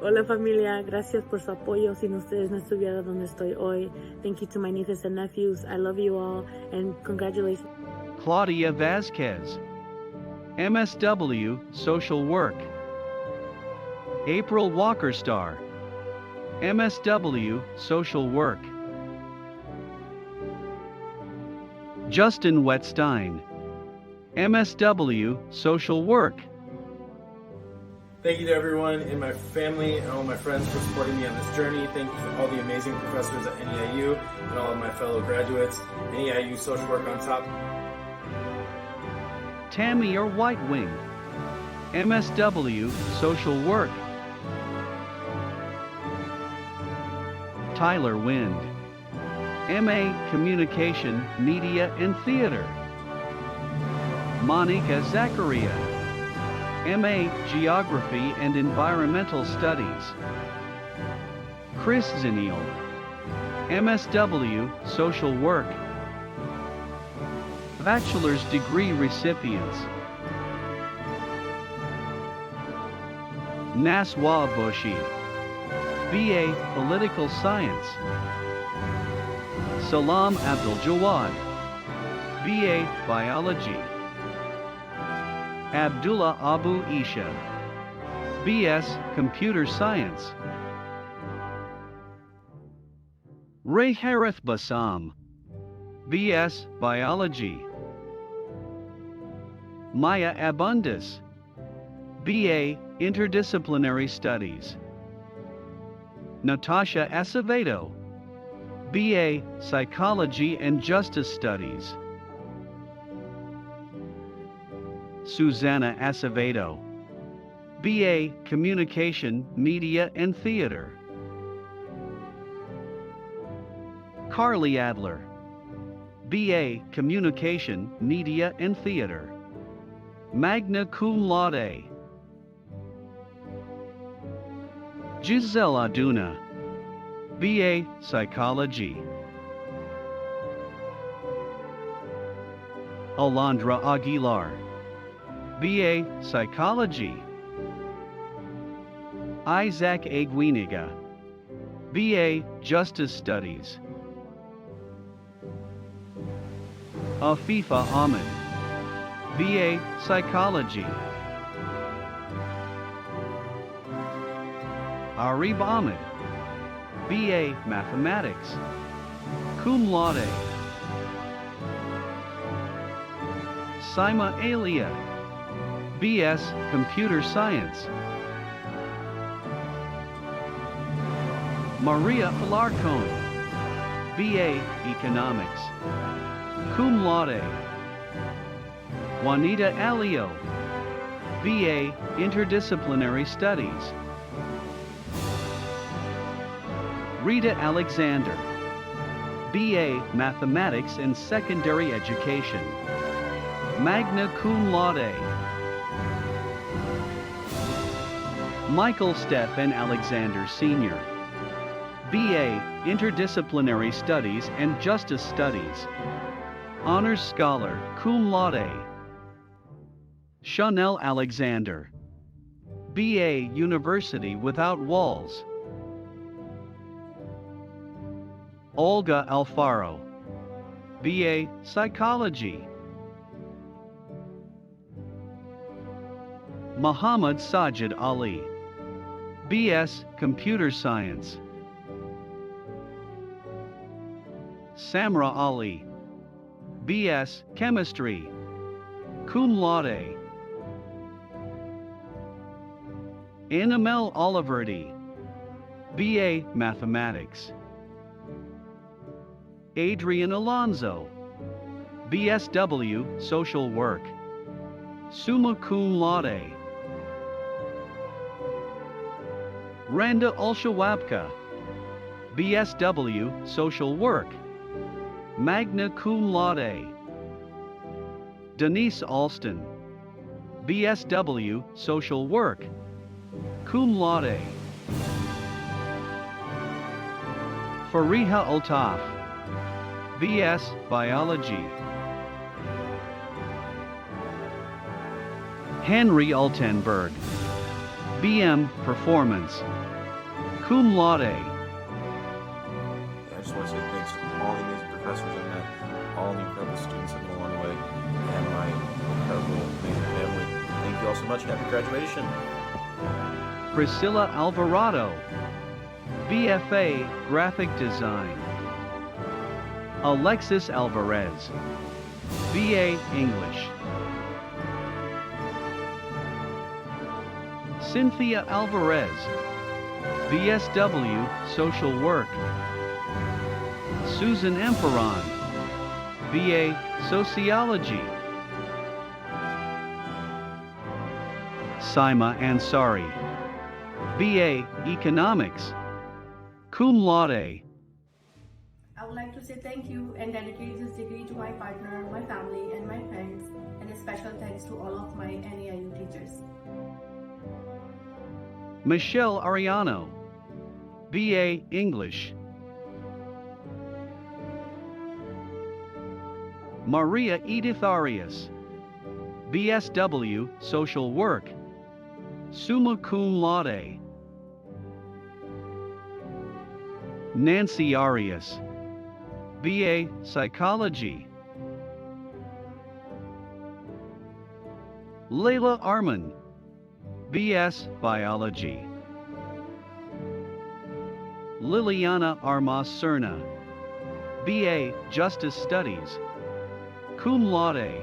Hola familia, gracias por su apoyo. Sin ustedes no estuviera donde estoy hoy. Thank you to my nieces and nephews. I love you all and congratulations. Claudia Vasquez, MSW Social Work. April Walkerstar, MSW Social Work. Justin Wetstein, MSW Social Work. Thank you to everyone in my family and all my friends for supporting me on this journey. Thank you to all the amazing professors at NEIU and all of my fellow graduates. NEIU Social Work on top. Tammy or White Wing, MSW Social Work. Tyler Wind, MA Communication, Media and Theater. Monica Zacharia, MA Geography and Environmental Studies. Chris Zinniel, MSW Social Work. Bachelor's degree recipients. Naswa Boshi, BA Political Science. Salam Abdul Jawad, BA Biology. Abdullah Abu Isha, BS Computer Science. Ray Harith Bassam, BS Biology. Maya Abundis, BA Interdisciplinary Studies. Natasha Acevedo, BA Psychology and Justice Studies. Susanna Acevedo, BA Communication, Media and Theater. Carly Adler. B.A. Communication, Media and Theater. Magna cum laude. Giselle Aduna. B.A. Psychology. Alondra Aguilar. B.A. Psychology. Isaac Aguiniga. B.A. Justice Studies. Afifa Ahmed. B.A. Psychology. Arib Ahmed. B.A. Mathematics. Cum laude. Saima Alia. B.S. Computer Science. Maria Alarcon. B.A. Economics. Cum laude. Juanita Alio. B.A. Interdisciplinary Studies. Rita Alexander. B.A. Mathematics and Secondary Education. Magna cum laude. Michael Stephen Alexander Sr. B.A. Interdisciplinary Studies and Justice Studies. Honors Scholar, cum laude. Chanel Alexander. B.A. University Without Walls. Olga Alfaro. B.A. Psychology. Muhammad Sajid Ali. B.S. Computer Science. Samra Ali. B.S. Chemistry. Cum laude. Annamel Oliverdi. B.A. Mathematics. Adrian Alonzo. B.S.W. Social Work. Summa cum laude. Randa Ulshawapka. B.S.W. Social Work. Magna cum laude. Denise Alston. B.S.W. Social Work. Cum laude. Fariha Altaf. B.S. Biology. Henry Altenberg. B.M. Performance. Cum laude. I just want to say thanks to all the amazing professors I met, all the incredible students I've met along the way, and my incredible, amazing family. Thank you all so much. Happy graduation. Priscilla Alvarado. BFA Graphic Design. Alexis Alvarez. BA English. Cynthia Alvarez. BSW Social Work. Susan Emperon. BA Sociology. Saima Ansari. BA Economics. Cum laude. I would like to say thank you and dedicate this degree to my partner, my family, and my friends, and a special thanks to all of my NEIU teachers. Michelle Ariano. BA English. Maria Edith Arias. BSW Social Work. Summa cum laude. Nancy Arias. BA Psychology. Layla Arman. BS Biology. Liliana Armas Cerna. BA Justice Studies. Cum laude.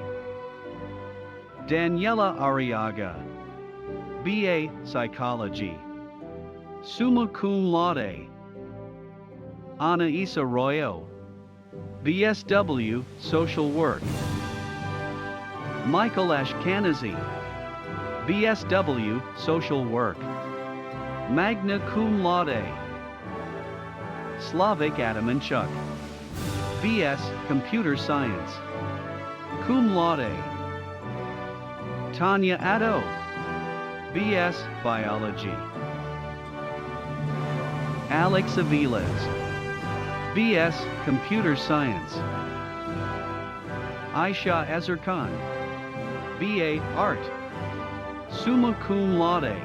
Daniela Arriaga. BA Psychology. Summa cum laude. Anaisa Royo. BSW Social Work. Michael Ashkenazi. BSW Social Work. Magna cum laude. Slavik Adamanchuk. B.S. Computer Science. Cum laude. Tanya Addo, B.S. Biology. Alex Aviles, B.S. Computer Science. Aisha Azarkan, B.A. Art. Summa cum laude.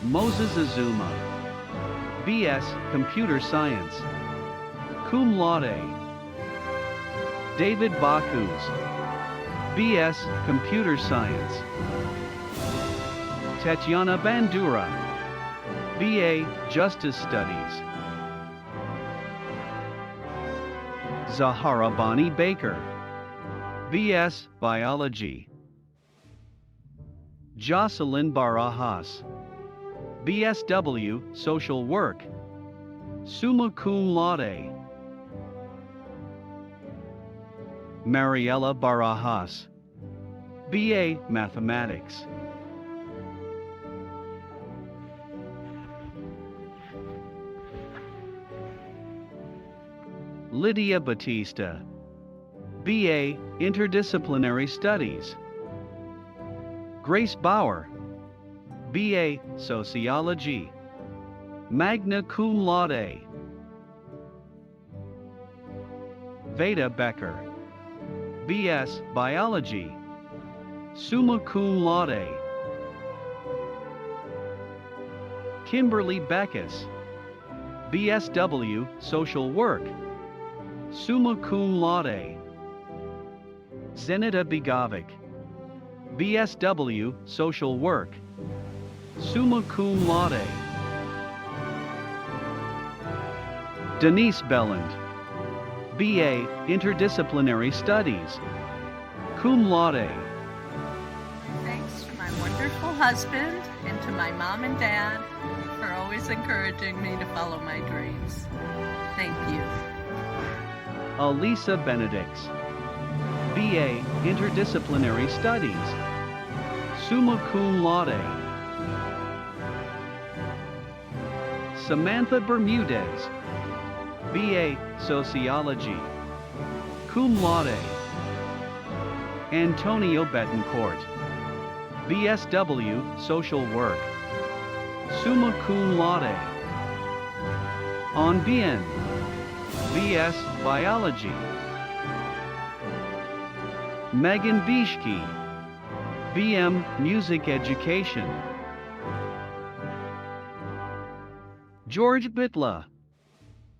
Moses Azuma, B.S. Computer Science. Cum laude. David Bacchus, B.S. Computer Science. Tatiana Bandura, B.A. Justice Studies. Zahara Bani Baker, B.S. Biology. Jocelyn Barajas, B.S.W. Social Work. Summa cum laude. Mariela Barajas, B.A. Mathematics. Lydia Batista, B.A. Interdisciplinary Studies. Grace Bauer, B.A. Sociology. Magna cum laude. Veda Becker, B.S. Biology. Summa cum laude. Kimberly Beckus, B.S.W. Social Work. Summa cum laude. Zenita Begovic, B.S.W. Social Work. Summa cum laude. Denise Belland, B.A. Interdisciplinary Studies. Cum laude. Thanks to my wonderful husband and to my mom and dad for always encouraging me to follow my dreams. Thank you. Elisa Benedicts, B.A. Interdisciplinary Studies. Summa cum laude. Samantha Bermudez, B.A. Sociology. Cum laude. Antonio Betancourt, B.S.W. Social Work. Summa cum laude. En bien, B.S. Biology. Megan Bishke, B.M. Music Education. George Bitla,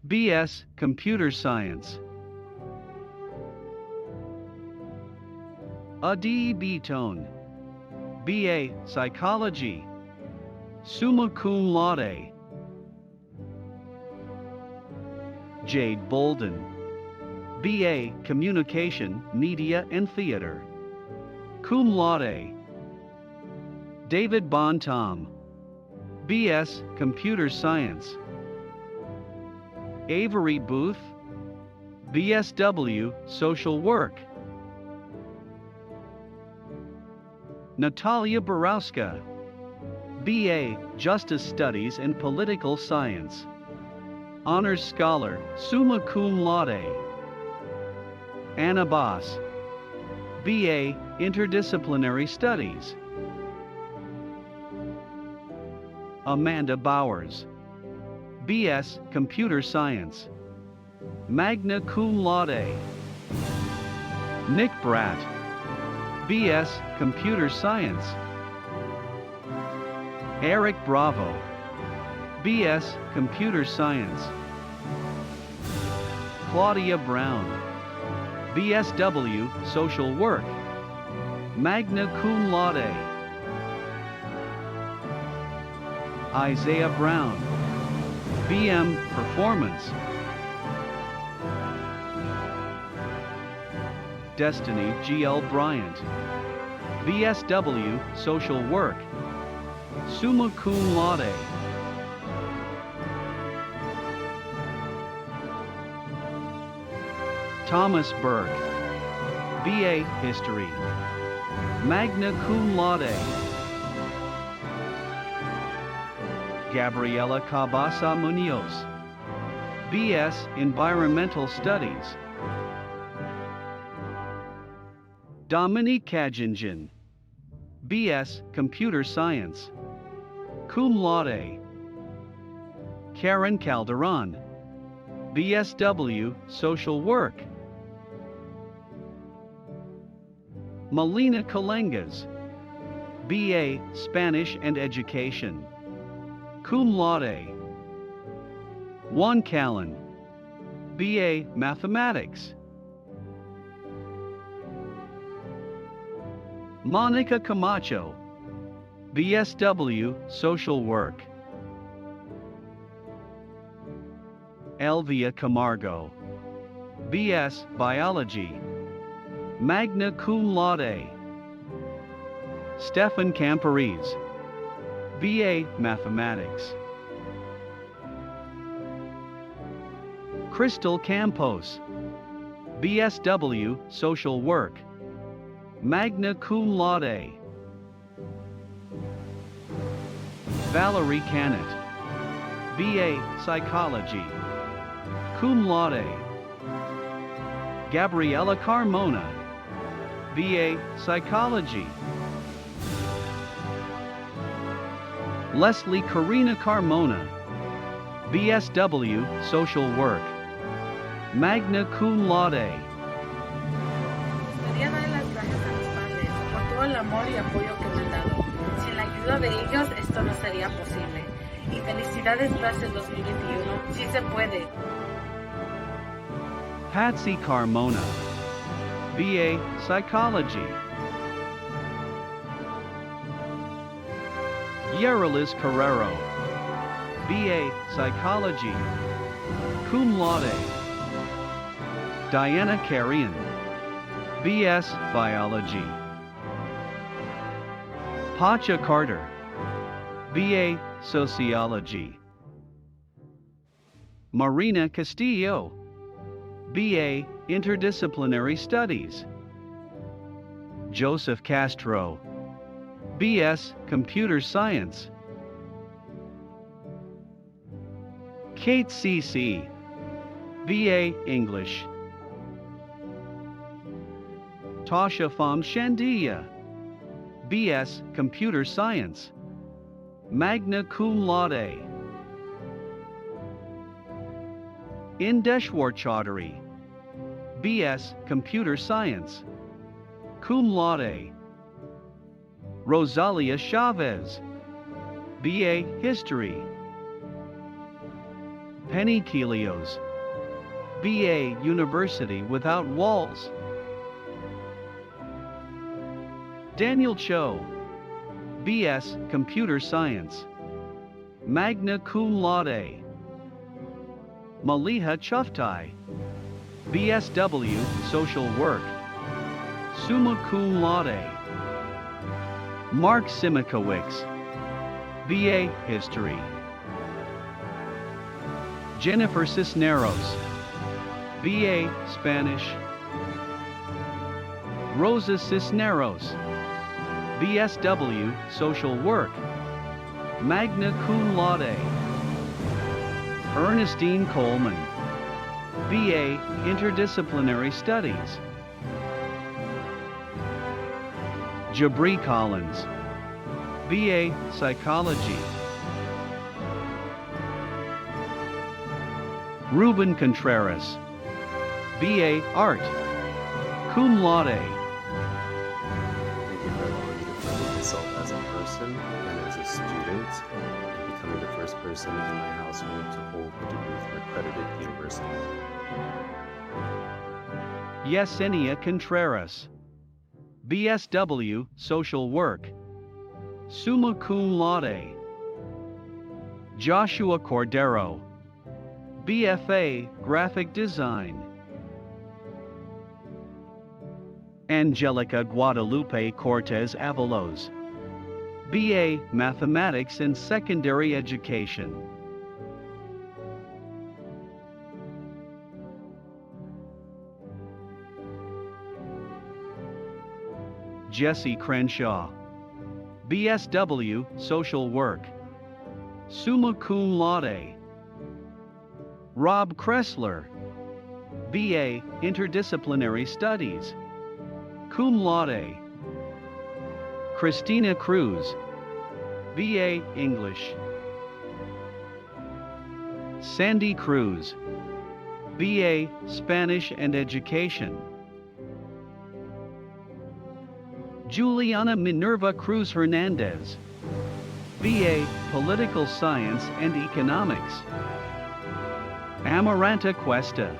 B.S. Computer Science. Adi Beatone, B.A. Psychology. Summa cum laude. Jade Bolden, B.A. Communication, Media and Theater. Cum laude. David Bontom, B.S. Computer Science. Avery Booth, B.S.W. Social Work. Natalia Borowska, B.A. Justice Studies and Political Science. Honors Scholar, Summa cum laude. Anna Boss, B.A. Interdisciplinary Studies. Amanda Bowers, B.S. Computer Science. Magna cum laude. Nick Bratt, B.S. Computer Science. Eric Bravo, B.S. Computer Science. Claudia Brown, B.S.W. Social Work. Magna cum laude. Isaiah Brown, B.M. Performance. Destiny G.L. Bryant, B.S.W. Social Work. Summa cum laude. Thomas Burke, B.A. History. Magna cum laude. Gabriela Cabasa Munoz, B.S. Environmental Studies. Dominique Kajinjan, B.S. Computer Science, cum laude. Karen Calderon, BSW Social Work. Melina Kalengas, B.A. Spanish and Education, cum laude. Juan Callan, B.A. Mathematics. Monica Camacho, BSW Social Work. Elvia Camargo, B.S. Biology, magna cum laude. Stefan Campariz, B.A. Mathematics. Crystal Campos, BSW Social Work, magna cum laude. Valerie Canet, B.A. Psychology, cum laude. Gabriela Carmona, B.A. Psychology. Leslie Karina Carmona, BSW Social Work, magna cum laude. Quería dar las gracias a mis padres por todo el amor y apoyo que me han dado. Sin la ayuda de ellos esto no sería posible. Y felicidades Clase 2021, sí se puede. Patsy Carmona, B.A. Psychology. Yeralis Carrero, B.A. Psychology, cum laude. Diana Carrion, B.S. Biology. Pacha Carter, B.A. Sociology. Marina Castillo, B.A. Interdisciplinary Studies. Joseph Castro, B.S. Computer Science. Kate C.C., B.A. English. Tasha Pham Shandia, B.S. Computer Science, magna cum laude. Indeshwar Chaudhary, B.S. Computer Science, cum laude. Rosalia Chavez, B.A. History. Penny Kelios, B.A. University Without Walls. Daniel Cho, B.S. Computer Science, magna cum laude. Maliha Chuftai, BSW Social Work, summa cum laude. Mark Simikowicz, B.A. History. Jennifer Cisneros, B.A. Spanish. Rosa Cisneros, BSW Social Work, magna cum laude. Ernestine Coleman, B.A. Interdisciplinary Studies. Jabri Collins, B.A. Psychology. Ruben Contreras, B.A. Art, cum laude. Thank you for allowing me to prove myself as a person and as a student, and becoming the first person in my household to hold the degree from accredited university. Yesenia Contreras, BSW Social Work, summa cum laude. Joshua Cordero, BFA Graphic Design. Angelica Guadalupe Cortez Avalos, B.A. Mathematics and Secondary Education. Jesse Crenshaw, BSW Social Work, summa cum laude. Rob Kressler, BA, Interdisciplinary Studies, cum laude. Christina Cruz, BA, English. Sandy Cruz, BA, Spanish and Education. Juliana Minerva Cruz Hernandez, BA, Political Science and Economics. Amaranta Cuesta,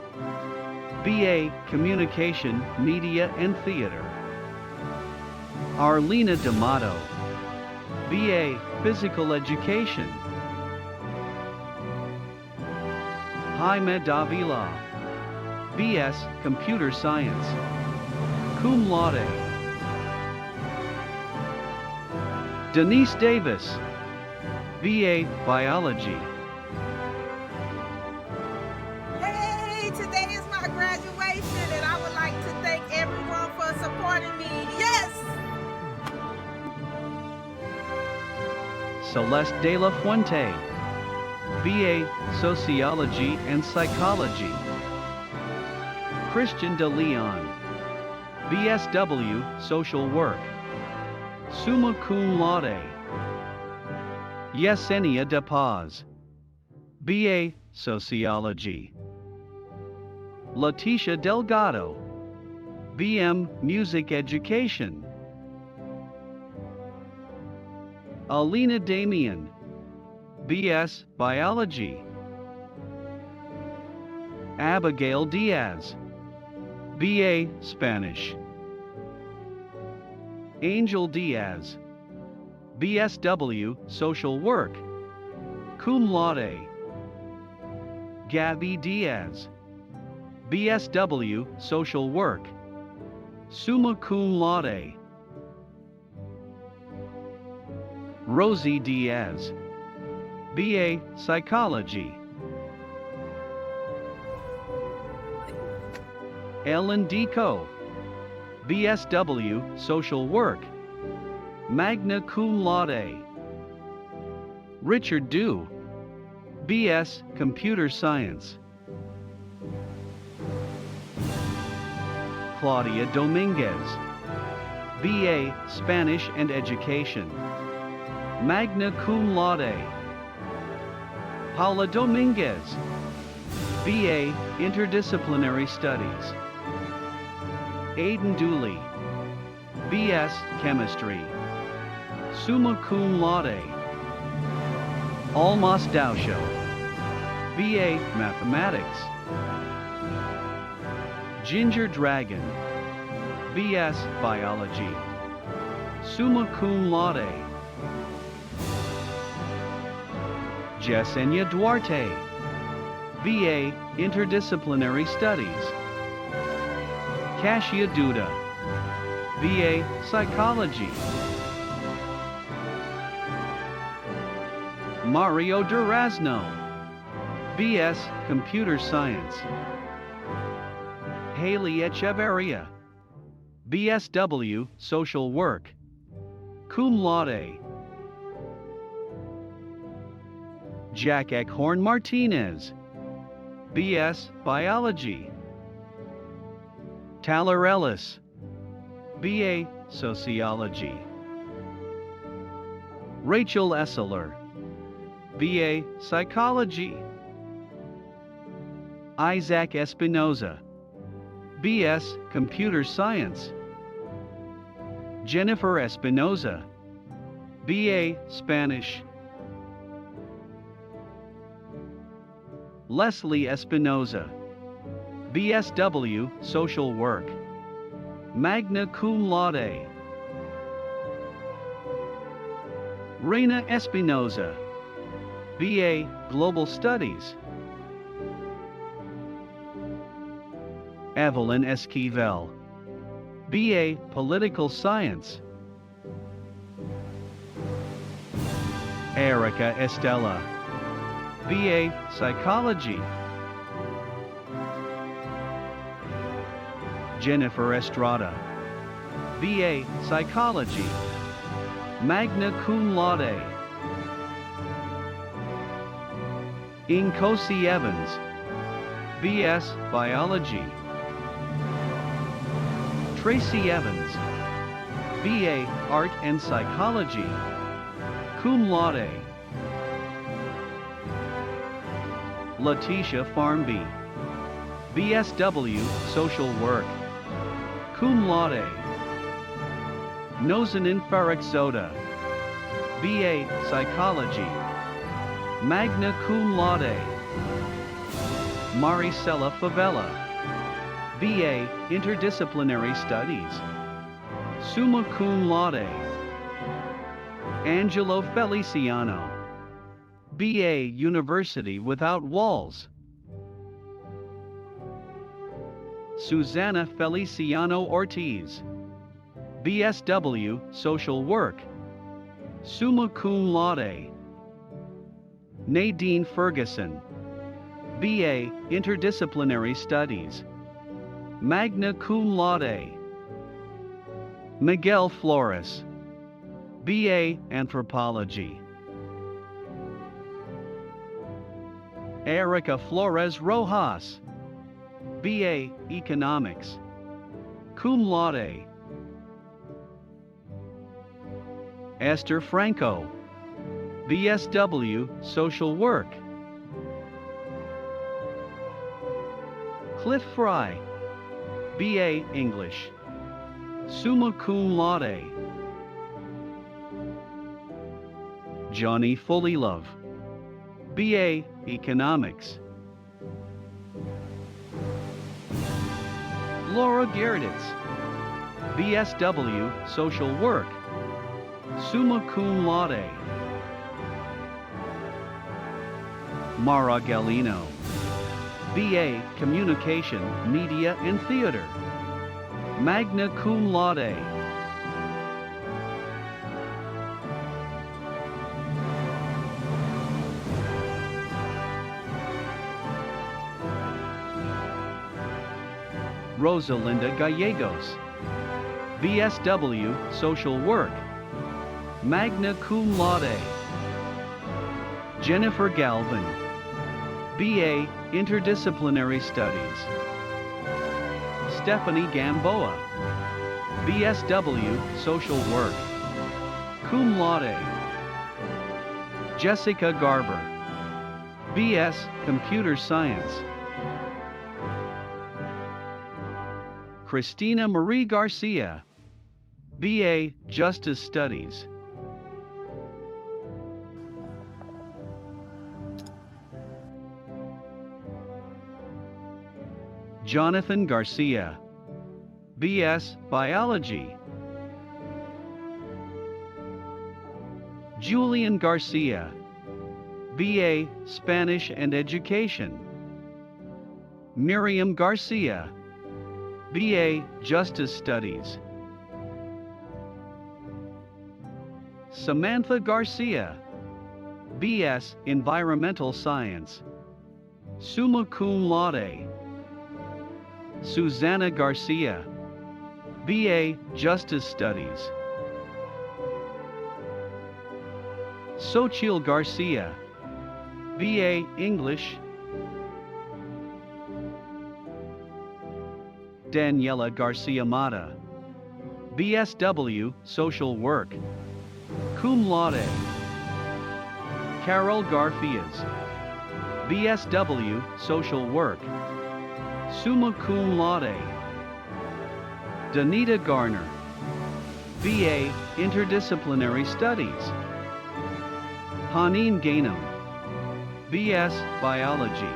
BA, Communication, Media and Theater. Arlena D'Amato, BA, Physical Education. Jaime Davila, BS, Computer Science, cum laude. Denise Davis, BA, Biology. Hey, today is my graduation and I would like to thank everyone for supporting me. Yes! Celeste de la Fuente, BA, Sociology and Psychology. Christian de Leon, BSW, Social Work, summa cum laude. Yesenia de Paz, BA, Sociology. Leticia Delgado, BM, Music Education. Alina Damian, BS, Biology. Abigail Diaz, BA, Spanish. Angel Diaz, BSW, Social Work, cum laude. Gabby Diaz, BSW, Social Work, summa cum laude. Rosie Diaz, BA, Psychology. Ellen Deco, BSW, Social Work, magna cum laude. Richard Dew, BS, Computer Science. Claudia Dominguez, BA, Spanish and Education, magna cum laude. Paula Dominguez, BA, Interdisciplinary Studies. Aidan Dooley, BS, Chemistry, summa cum laude. Almas Dausho, BA, Mathematics. Ginger Dragon, BS, Biology, summa cum laude. Yesenia Duarte, BA, Interdisciplinary Studies. Kasia Duda, BA, Psychology. Mario Durazno, BS, Computer Science. Haley Echeverria, BSW, Social Work, cum laude. Jack Eckhorn Martinez, BS, Biology. Tyler Ellis, BA, Sociology. Rachel Esseler, BA, Psychology. Isaac Espinoza, BS, Computer Science. Jennifer Espinoza, BA, Spanish. Leslie Espinoza, BSW, Social Work, magna cum laude. Reina Espinoza, BA, Global Studies. Evelyn Esquivel, BA, Political Science. Erica Estella, BA, Psychology. Jennifer Estrada, BA, Psychology, magna cum laude. Inkosi Evans, B.S. Biology. Tracy Evans, B.A. Art and Psychology, cum laude. Letitia Farmby, BSW Social Work, cum laude. Nozanin Farrak Zoda, B.A. Psychology, magna cum laude. Maricela Favela, B.A. Interdisciplinary Studies, summa cum laude. Angelo Feliciano, B.A. University Without Walls. Susanna Feliciano Ortiz, BSW Social Work, summa cum laude. Nadine Ferguson, B.A. Interdisciplinary Studies, magna cum laude. Miguel Flores, B.A. Anthropology. Erica Flores Rojas, B.A. Economics, cum laude. Esther Franco, BSW Social Work. Cliff Fry, B.A. English, summa cum laude. Johnny Fullylove, B.A. Economics. Laura Gerritz, BSW Social Work, summa cum laude. Mara Galino, B.A. Communication, Media and Theater, magna cum laude. Rosalinda Gallegos, BSW Social Work, magna cum laude. Jennifer Galvin, B.A. Interdisciplinary Studies. Stephanie Gamboa, BSW Social Work, cum laude. Jessica Garber, B.S. Computer Science. Christina Marie Garcia, B.A. Justice Studies. Jonathan Garcia, B.S. Biology. Julian Garcia, B.A. Spanish and Education. Miriam Garcia, B.A. Justice Studies. Samantha Garcia, B.S. Environmental Science, summa cum laude. Susanna Garcia, B.A. Justice Studies. Xochitl Garcia, B.A. English. Daniela Garcia Mata, BSW Social Work, cum laude. Carol Garfias, BSW Social Work, summa cum laude. Danita Garner, B.A. Interdisciplinary Studies. Haneen Gainam, B.S. Biology.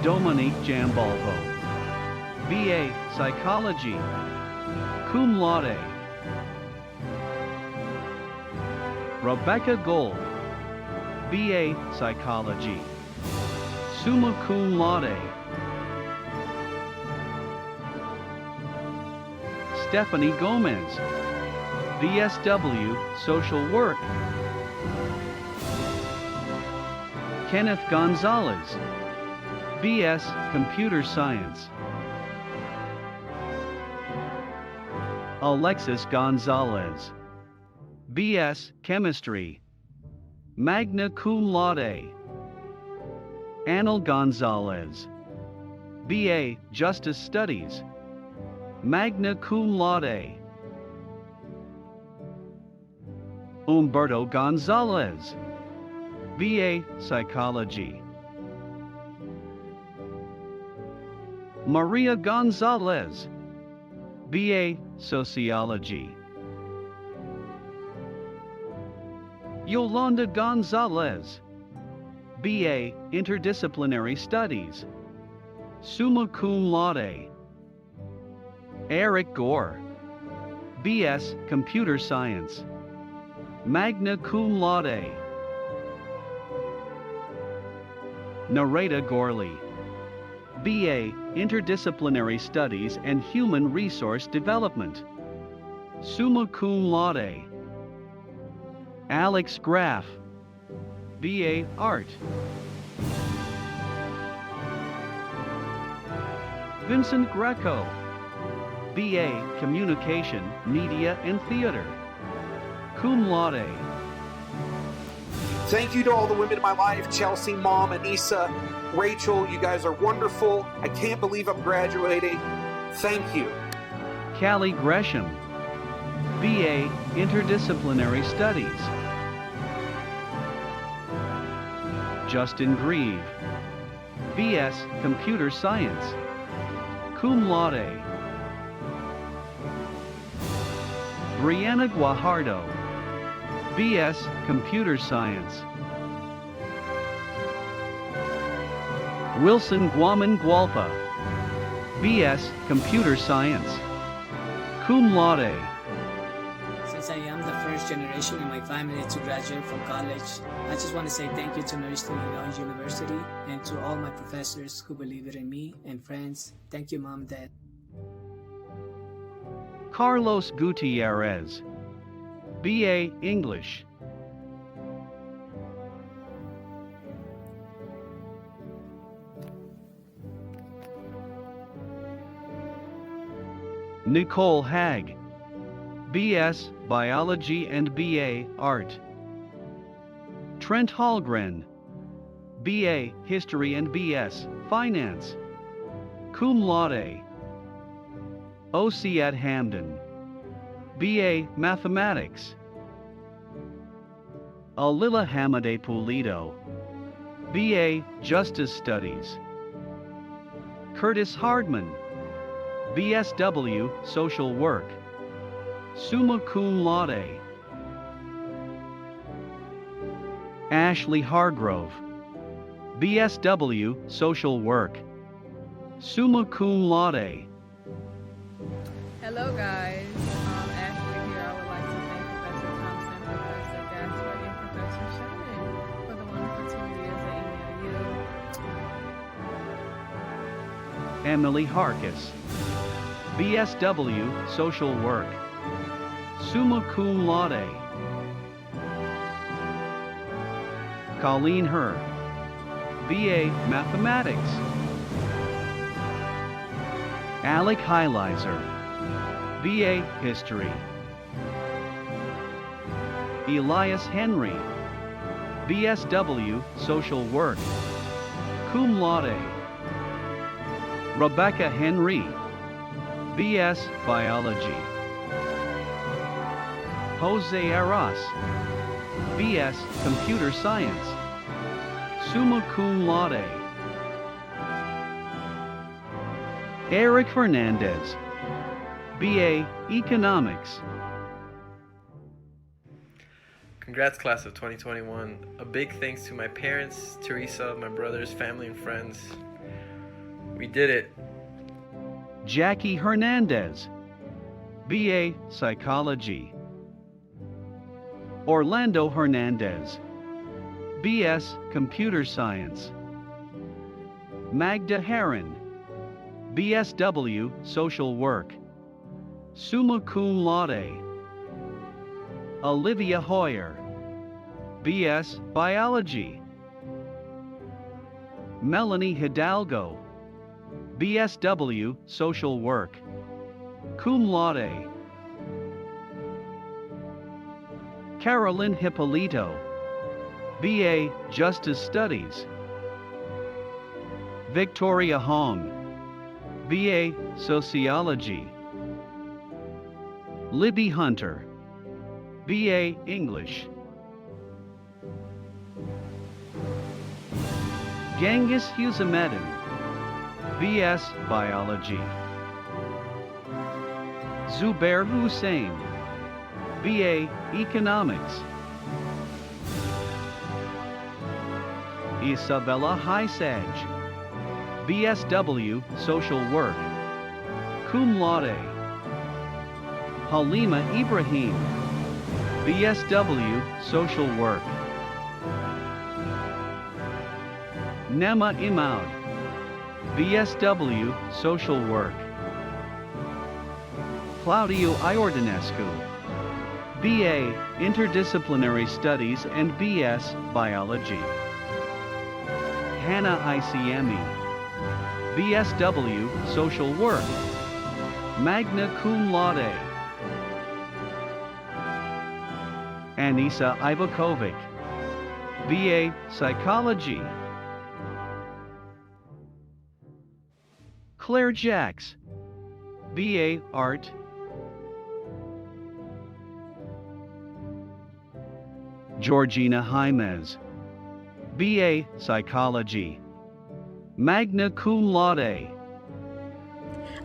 Dominique Jambalvo, B.A. Psychology, cum laude. Rebecca Gold, B.A. Psychology, summa cum laude. Stephanie Gomez, BSW Social Work. Kenneth Gonzalez, B.S. Computer Science. Alexis Gonzalez, B.S. Chemistry, magna cum laude. Anil Gonzalez, B.A. Justice Studies, magna cum laude. Humberto Gonzalez, B.A. Psychology. Maria Gonzalez, B.A. Sociology. Yolanda Gonzalez, B.A. Interdisciplinary Studies, summa cum laude. Eric Gore, B.S. Computer Science, magna cum laude. Nareda Gorley, B.A. Interdisciplinary Studies and Human Resource Development, summa cum laude. Alex Graff, B.A. Art. Vincent Greco, B.A. Communication, Media and Theater, cum laude. Thank you to all the women in my life, Chelsea, Mom, Anissa, Rachel, you guys are wonderful. I can't believe I'm graduating. Thank you. Callie Gresham, B.A. Interdisciplinary Studies. Justin Grieve, B.S. Computer Science, cum laude. Brianna Guajardo, B.S. Computer Science. Wilson Guaman Gualpa, B.S. Computer Science, cum laude. Since I am the first generation in my family to graduate from college, I just want to say thank you to Northeastern Illinois University and to all my professors who believed in me and friends. Thank you, Mom and Dad. Carlos Gutierrez, B.A. English. Nicole Hagg, B.S. Biology and B.A. Art. Trent Hallgren, B.A. History and B.S. Finance, cum laude. Osiat Hamden, B.A. Mathematics. Alila Hamade Pulido, B.A. Justice Studies. Curtis Hardman, B.S.W. Social Work, summa cum laude. Ashley Hargrove, B.S.W. Social Work, summa cum laude. Hello guys, Ashley here. I would like to thank Professor Thompson, Professor Gasper, and Professor Shannon for the wonderful 2 years at NEIU. Emily Harkis, B.S.W. Social Work, summa cum laude. Colleen Herr, B.A. Mathematics. Alec Heilizer, B.A. History. Elias Henry, B.S.W. Social Work, cum laude. Rebecca Henry, B.S. Biology. Jose Arras, B.S. Computer Science, summa cum laude. Eric Fernandez, B.A. Economics. Congrats, class of 2021. A big thanks to my parents, Teresa, my brothers, family, and friends. We did it. Jackie Hernandez, B.A. Psychology. Orlando Hernandez, B.S. Computer Science. Magda Heron, B.S.W. Social Work, summa cum laude. Olivia Hoyer, B.S. Biology. Melanie Hidalgo, B.S.W. Social Work, cum laude. Carolyn Hippolito, B.A. Justice Studies. Victoria Hong, BA Sociology. Libby Hunter, BA English. Genghis Hussein, BS Biology. Zubair Hussein, BA Economics. Isabella Hysaj, BSW Social Work, cum laude. Halima Ibrahim, BSW Social Work. Nema Imaud, BSW Social Work. Claudio Iordanescu, BA Interdisciplinary Studies and BS Biology. Hannah Iciemi, BSW Social Work, magna cum laude. Anissa Ivakovic, BA Psychology. Claire Jacks, BA Art. Georgina Jaimez, BA Psychology, magna cum laude.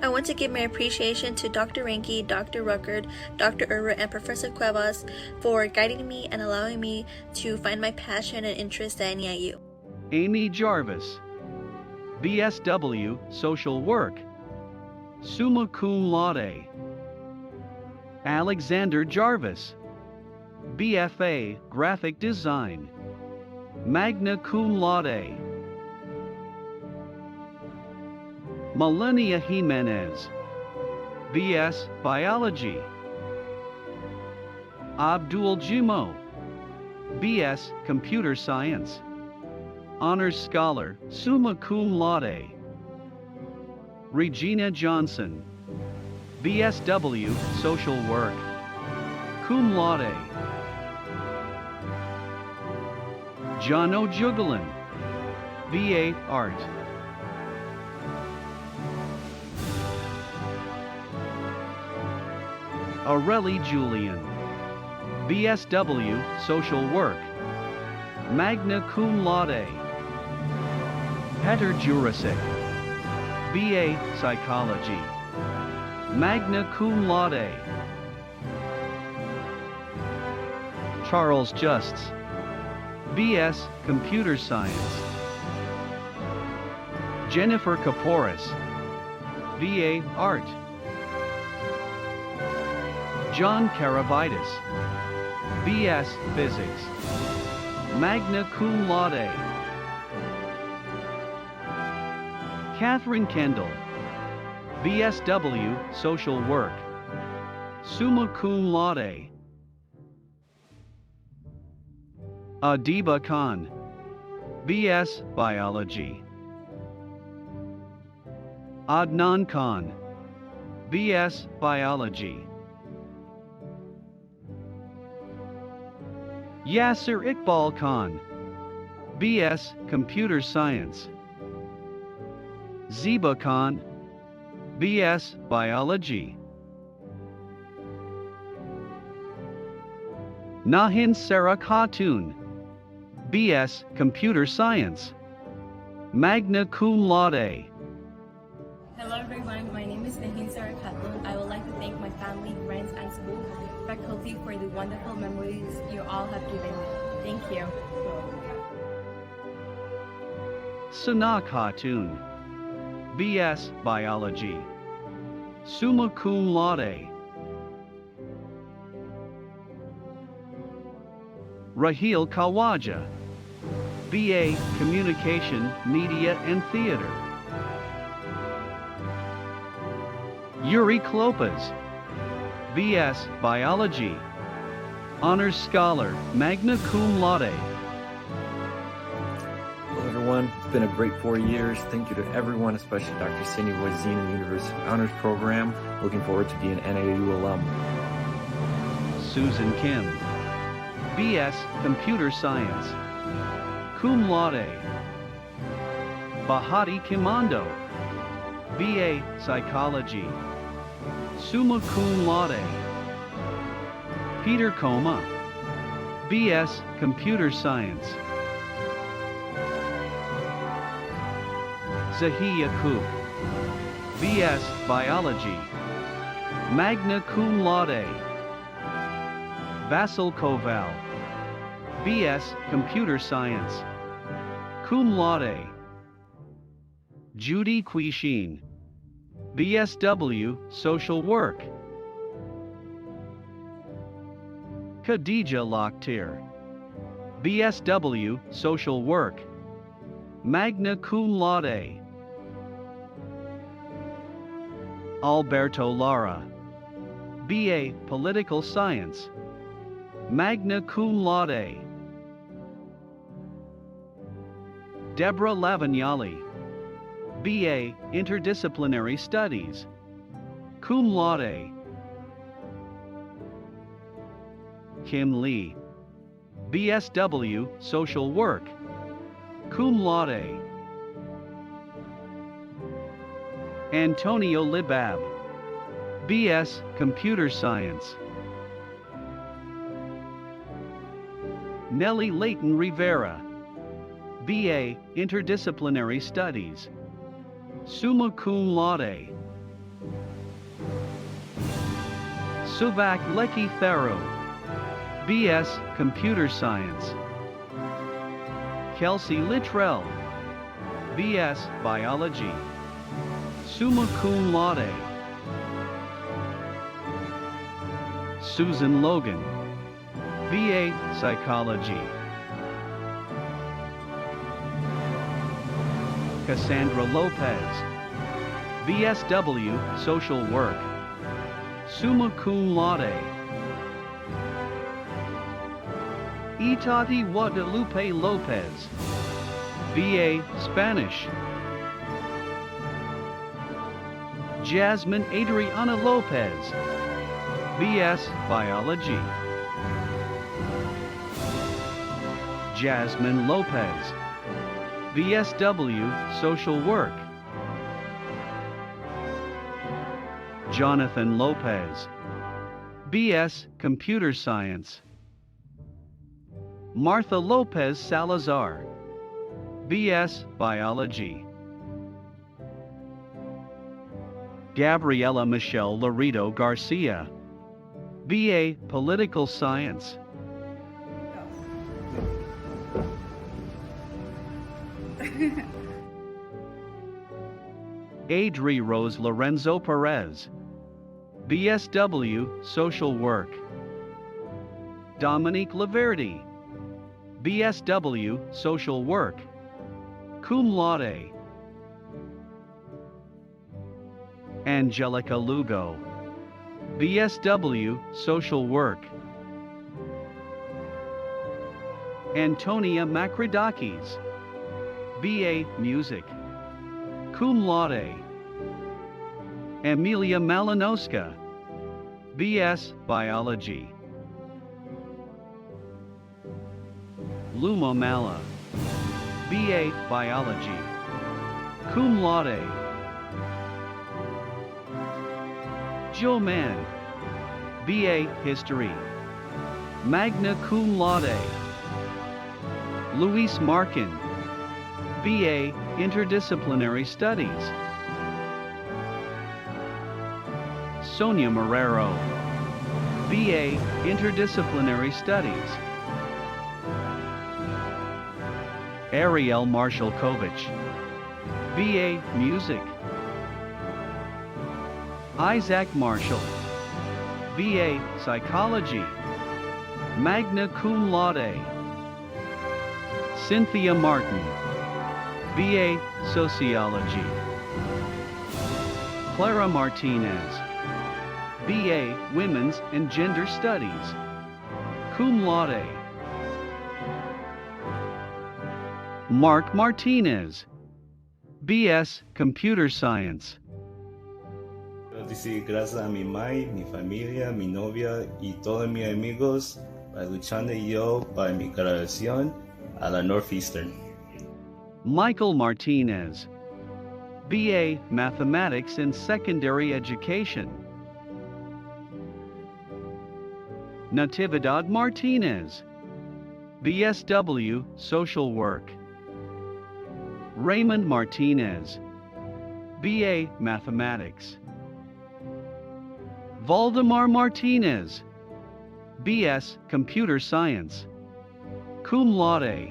I want to give my appreciation to Dr. Ranke, Dr. Ruckert, Dr. Urra, and Professor Cuevas for guiding me and allowing me to find my passion and interest at NEIU. Amy Jarvis, BSW Social Work, summa cum laude. Alexander Jarvis, BFA Graphic Design, magna cum laude. Melania Jimenez, BS Biology. Abdul Jumo, BS Computer Science, Honors Scholar, summa cum laude. Regina Johnson, BSW Social Work, cum laude. Jono Jugalin, BA Art. Aurelie Julian, BSW Social Work, magna cum laude. Peter Jurasik, BA Psychology, magna cum laude. Charles Justs, BS Computer Science. Jennifer Kaporis, BA Art. John Karavitis, BS Physics, magna cum laude. Catherine Kendall, BSW Social Work, summa cum laude. Adiba Khan, BS Biology. Adnan Khan, BS Biology. Yasser Iqbal Khan, BS Computer Science. Zeba Khan, BS Biology. Nahin Sarah Khatun, BS Computer Science, magna cum laude. Hello everyone, my name is Nahin Sarah Khatun. I would like to thank my family, friends, and school faculty for the wonderful memories you all have given me. Thank you. Sana Khatun, BS Biology, summa cum laude. Raheel Kawaja, BA Communication, Media and Theater. Yuri Klopas, BS Biology, Honors Scholar, magna cum laude. Hello everyone, it's been a great 4 years. Thank you to everyone, especially Dr. Cindy Wazin in the University Honors Program. Looking forward to being an NAIU alum. Susan Kim, BS Computer Science, cum laude. Bahati Kimando, BA Psychology, summa cum laude. Peter Koma, BS Computer Science. Zahi Yakub, BS Biology, magna cum laude. Vasil Koval, BS Computer Science, cum laude. Judy Quishin, BSW Social Work. Khadija Lakhtir, BSW Social Work, magna cum laude. Alberto Lara, BA Political Science, magna cum laude. Deborah Lavignali, BA Interdisciplinary Studies, cum laude. Kim Lee, BSW Social Work, cum laude. Antonio Libab, BS Computer Science. Nellie Layton Rivera, BA Interdisciplinary Studies, summa cum laude. Suvak Leki Theru, BS Computer Science. Kelsey Littrell, BS Biology, summa cum laude. Susan Logan, BA Psychology. Cassandra Lopez, BSW Social Work, summa cum laude. Itati Guadalupe Lopez, BA Spanish. Jasmine Adriana Lopez, BS Biology. Jasmine Lopez, BSW Social Work. Jonathan Lopez, BS Computer Science. Martha Lopez Salazar, BS Biology. Gabriela Michelle Laredo Garcia, BA Political Science. Adri Rose Lorenzo Perez, BSW Social Work. Dominique Laverdi, BSW Social Work, cum laude. Angelica Lugo, BSW Social Work. Antonia Makridakis, BA Music, cum laude. Amelia Malinowska, BS Biology. Luma Mala, BA Biology, cum laude. Joe Mann, BA History, magna cum laude. Luis Markin, BA Interdisciplinary Studies. Sonia Marrero, BA Interdisciplinary Studies. Ariel Marshall-Kovich, BA Music. Isaac Marshall, BA Psychology, magna cum laude. Cynthia Martin, BA Sociology. Clara Martinez, BA Women's and Gender Studies, cum laude. Mark Martinez, BS Computer Science. Quiero decir gracias a mi madre, mi familia, mi novia y todos mis amigos para luchando yo para mi graduación a la Northeastern. Michael Martinez, BA Mathematics in Secondary Education. Natividad Martinez, BSW Social Work. Raymond Martinez, BA Mathematics. Valdemar Martinez, BS Computer Science, cum laude.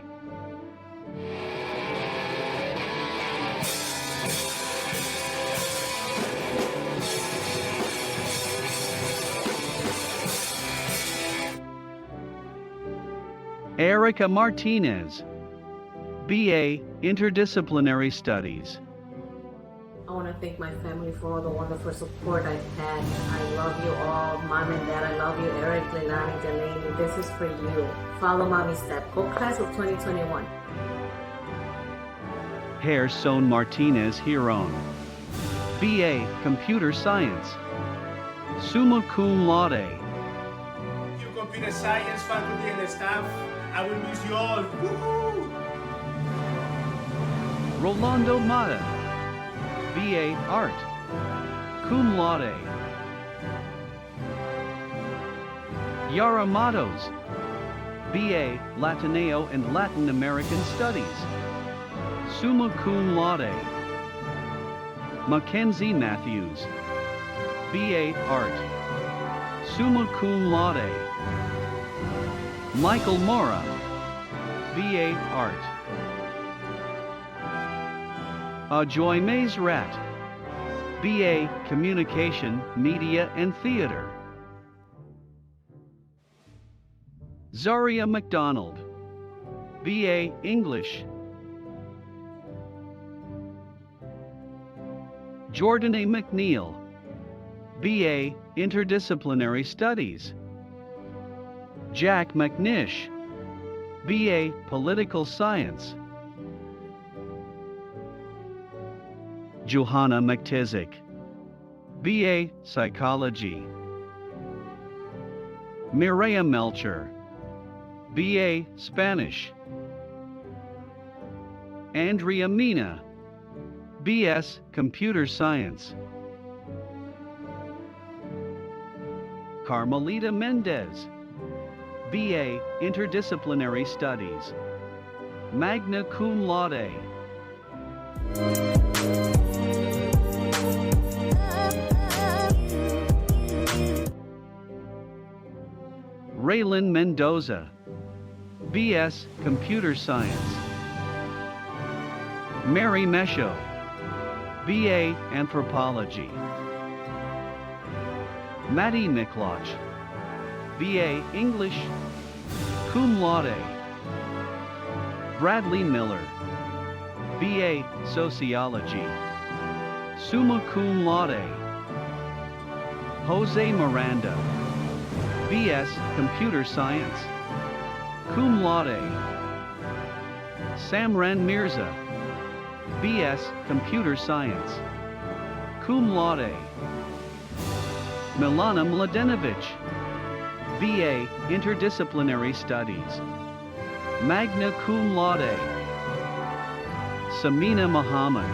Erica Martinez, BA Interdisciplinary Studies. I want to thank my family for all the wonderful support I've had. I love you all. Mom and Dad, I love you. Eric, Leilani, Delaney, this is for you. Follow Mommy's step. Go class of 2021. Gerson Martinez Giron, BA Computer Science, summa cum laude. You computer science faculty and staff, I will miss you all. Woohoo! Rolando Mata, BA Art, cum laude. Yara Matos, BA Latineo and Latin American Studies, summa cum laude. Mackenzie Matthews, BA Art, summa cum laude. Michael Mora, BA Art. Ajoy Mazerat, BA Communication, Media and Theater. Zaria McDonald, BA English. Jordan A. McNeil, BA Interdisciplinary Studies. Jack McNish, BA Political Science. Johanna McTizik, BA Psychology. Mireya Melcher, BA Spanish. Andrea Mina, BS Computer Science. Carmelita Mendez, BA Interdisciplinary Studies, magna cum laude. Raylan Mendoza, BS Computer Science. Mary Mesho, BA Anthropology. Maddie Mikloch, BA English, cum laude. Bradley Miller, BA Sociology, summa cum laude. Jose Miranda, BS Computer Science, cum laude. Samran Mirza, BS Computer Science, cum laude. Milana Mladenovich, BA Interdisciplinary Studies, magna cum laude. Samina Muhammad,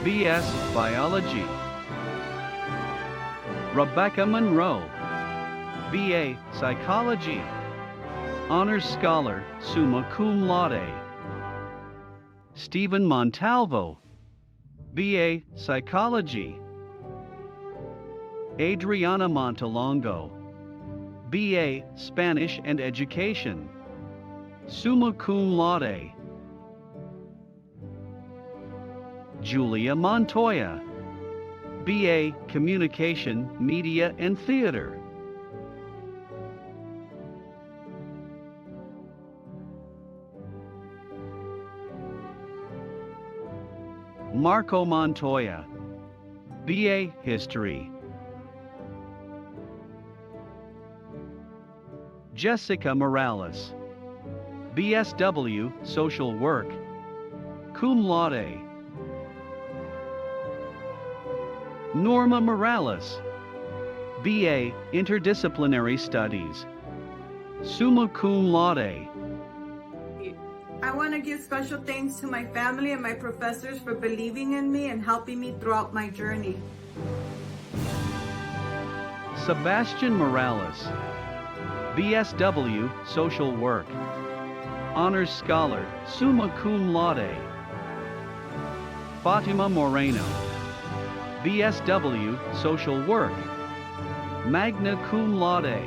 BS Biology. Rebecca Monroe, BA Psychology, Honors Scholar, summa cum laude. Stephen Montalvo, BA Psychology. Adriana Montalongo, BA Spanish and Education, summa cum laude. Julia Montoya, BA Communication, Media and Theater. Marco Montoya, BA History. Jessica Morales, BSW Social Work, cum laude. Norma Morales, BA Interdisciplinary Studies, summa cum laude. I want to give special thanks to my family and my professors for believing in me and helping me throughout my journey. Sebastian Morales, BSW, Social Work. Honors Scholar, summa cum laude. Fatima Moreno, BSW, Social Work. Magna cum laude.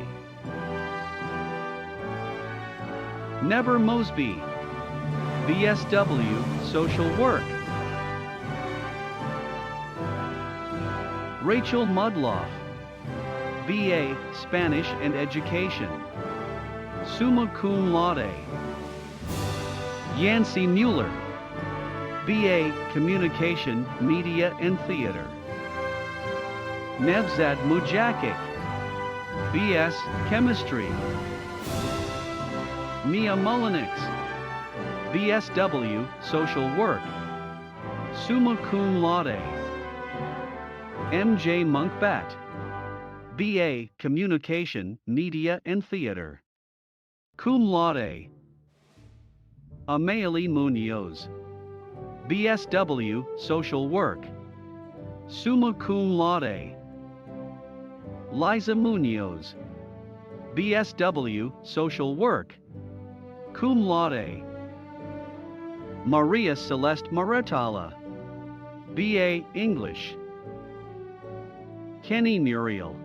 Never Mosby, BSW, Social Work. Rachel Mudloff, BA, Spanish and Education. Summa cum laude. Yancy Mueller, BA, Communication, Media and Theater. Nevzat Mujakic, BS, Chemistry. Mia Mullenix, BSW, Social Work. Summa cum laude. MJ Monkbat, BA, Communication, Media and Theater. Cum laude. Amaeli Munoz, BSW, Social Work. Summa cum laude. Liza Munoz, BSW, Social Work. Cum laude. Maria Celeste Maretala, BA, English. Kenny Muriel,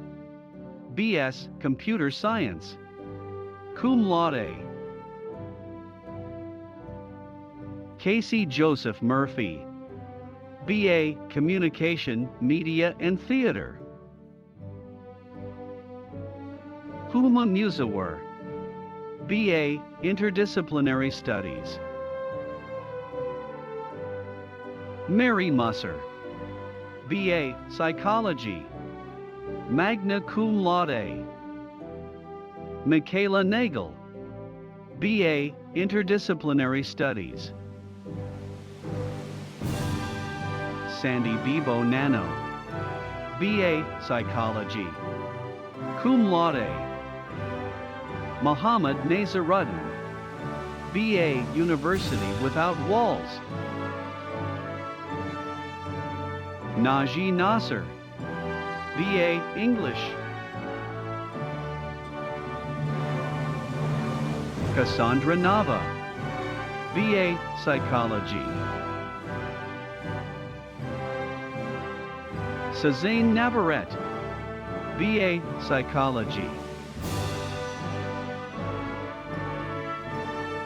BS, Computer Science. Cum laude. Casey Joseph Murphy, BA, Communication, Media and Theater. Huma Musawar, BA, Interdisciplinary Studies. Mary Musser, BA, Psychology. Magna cum laude. Michaela Nagel, BA, Interdisciplinary Studies. Sandy Bibo Nano, BA, Psychology. Cum laude. Muhammad Nazaruddin, BA, University Without Walls. Naji Nasser, BA, English. Cassandra Nava, BA, Psychology. Suzanne Navarrete, BA, Psychology.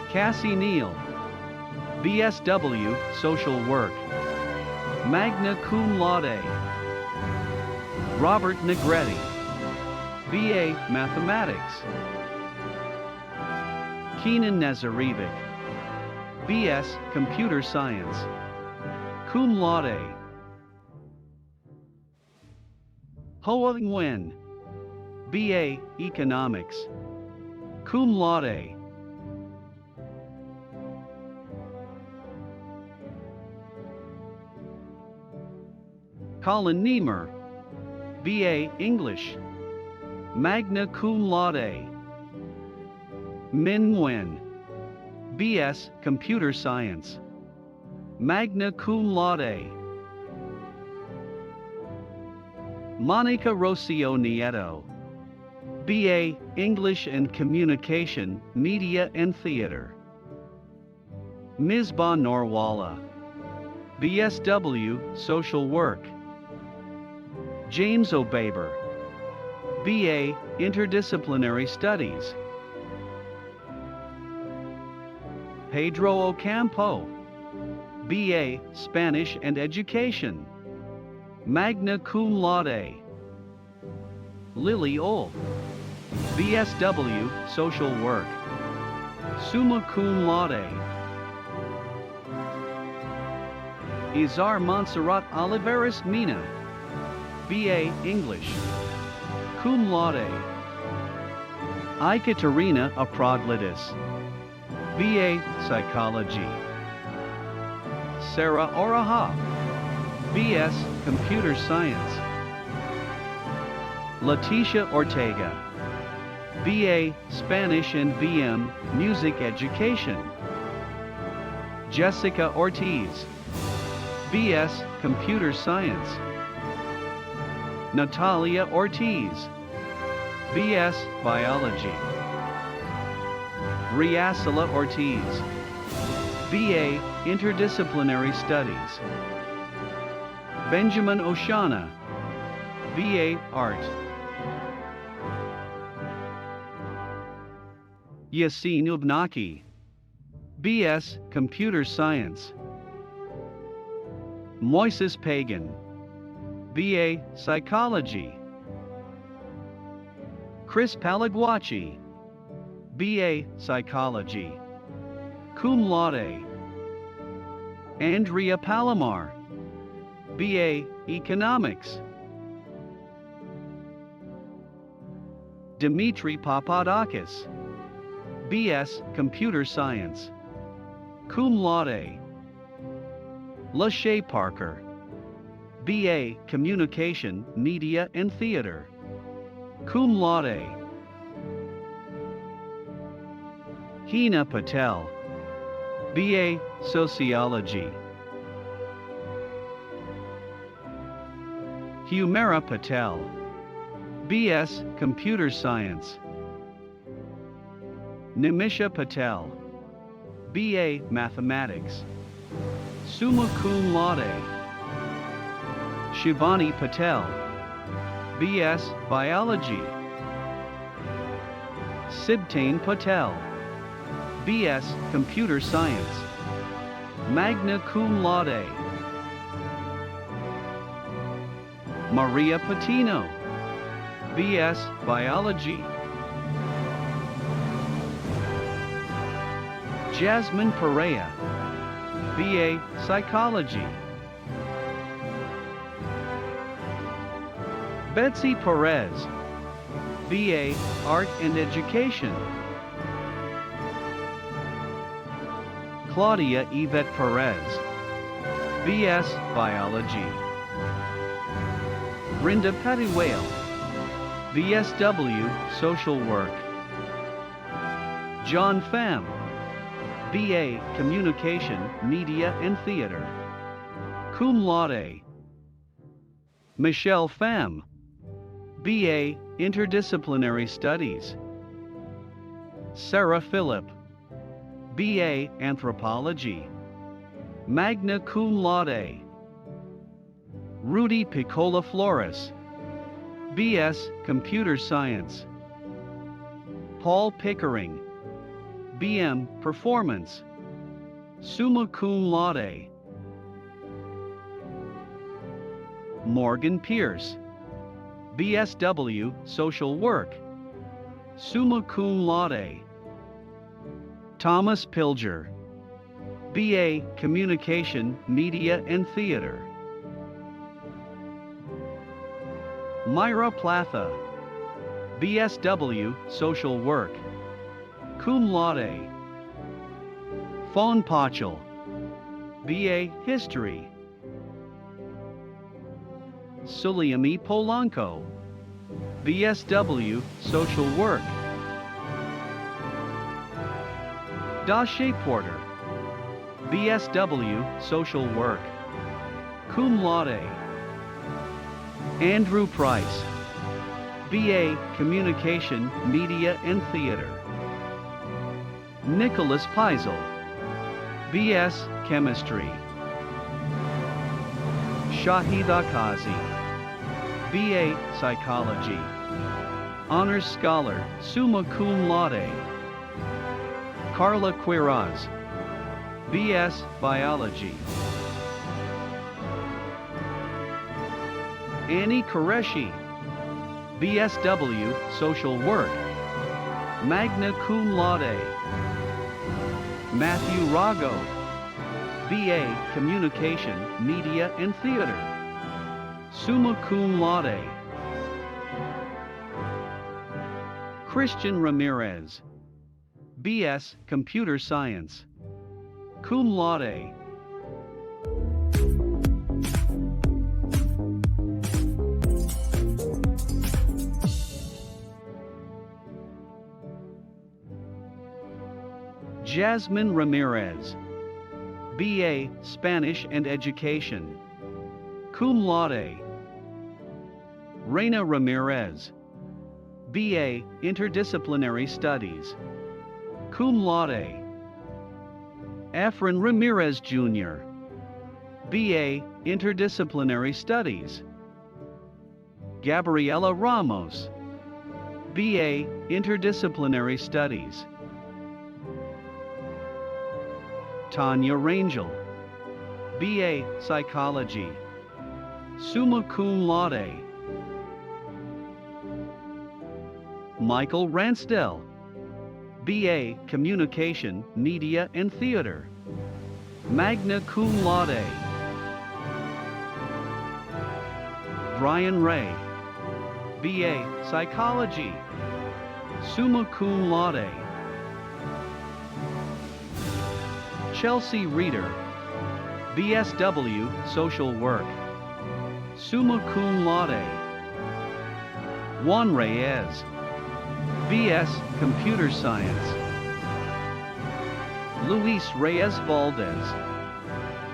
Cassie Neal, BSW, Social Work. Magna cum laude. Robert Negretti, BA, Mathematics. Keenan Nazarevic, BS, Computer Science. Cum laude. Hoa Nguyen, BA, Economics. Cum laude. Colin Niemer, BA, English. Magna cum laude. Min Nguyen, BS, Computer Science. Magna cum laude. Monica Rocio Nieto, BA, English and Communication, Media and Theater. Misbah Norwala, BSW, Social Work. James O'Baber, BA, Interdisciplinary Studies. Pedro Ocampo, BA, Spanish and Education. Magna cum laude. Lily Ohl, BSW, Social Work. Summa cum laude. Izar Montserrat Oliveras Mina, BA, English. Cum laude. Ekaterina Aprodlidis, BA, Psychology. Sarah Oraha, BS, Computer Science. Leticia Ortega, BA, Spanish and BM, Music Education. Jessica Ortiz, BS Computer Science. Natalia Ortiz, BS Biology. Riasela Ortiz, BA Interdisciplinary Studies. Benjamin Oshana, BA Art. Yasin Ubnaki, BS Computer Science. Moises Pagan, BA Psychology. Chris Palagwachi, BA Psychology. Cum laude. Andrea Palomar, BA Economics. Dimitri Papadakis, BS Computer Science. Cum laude. Lachey Parker, BA Communication, Media and Theater. Cum laude. Hina Patel, BA Sociology. Humera Patel, BS Computer Science. Nimisha Patel, BA Mathematics. Summa cum laude. Shivani Patel, BS Biology. Sibtain Patel, BS Computer Science. Magna cum laude. Maria Patino, BS Biology. Jasmine Perea, BA Psychology. Betsy Perez, BA Art and Education. Claudia Yvette Perez, BS Biology. Brenda Pettiwale, BSW Social Work. John Pham, BA Communication, Media and Theater. Cum laude. Michelle Pham, BA Interdisciplinary Studies. Sarah Phillip, BA Anthropology. Magna cum laude. Rudy Piccola Flores, BS Computer Science. Paul Pickering, BM Performance. Summa cum laude. Morgan Pierce, BSW Social Work. Summa cum laude. Thomas Pilger, BA Communication, Media and Theater. Myra Platha, BSW Social Work. Cum laude. Fawn Pachel, BA History. Suliami Polanco, BSW Social Work. Dashe Porter, BSW Social Work. Cum laude. Andrew Price, BA Communication, Media and Theater. Nicholas Peisel, BS Chemistry. Shahid Akazi, BA Psychology. Honors Scholar, Summa cum laude. Carla Quiraz, BS Biology. Annie Qureshi, BSW Social Work. Magna cum laude. Matthew Rago, BA Communication, Media and Theater. Summa cum laude. Christian Ramirez, BS Computer Science. Cum laude. Jasmine Ramirez, B.A. Spanish and Education. Cum laude. Reina Ramirez. B.A. Interdisciplinary Studies. Cum laude. Efren Ramirez Jr. B.A. Interdisciplinary Studies. Gabriela Ramos. B.A. Interdisciplinary Studies. Tanya Rangel. B.A. Psychology. Summa cum laude. Michael Ransdell. B.A. Communication, Media and Theater. Magna cum laude. Brian Ray. B.A. Psychology. Summa cum laude. Chelsea Reeder. BSW Social Work. Summa cum laude. Juan Reyes. B.S. Computer Science. Luis Reyes Valdez.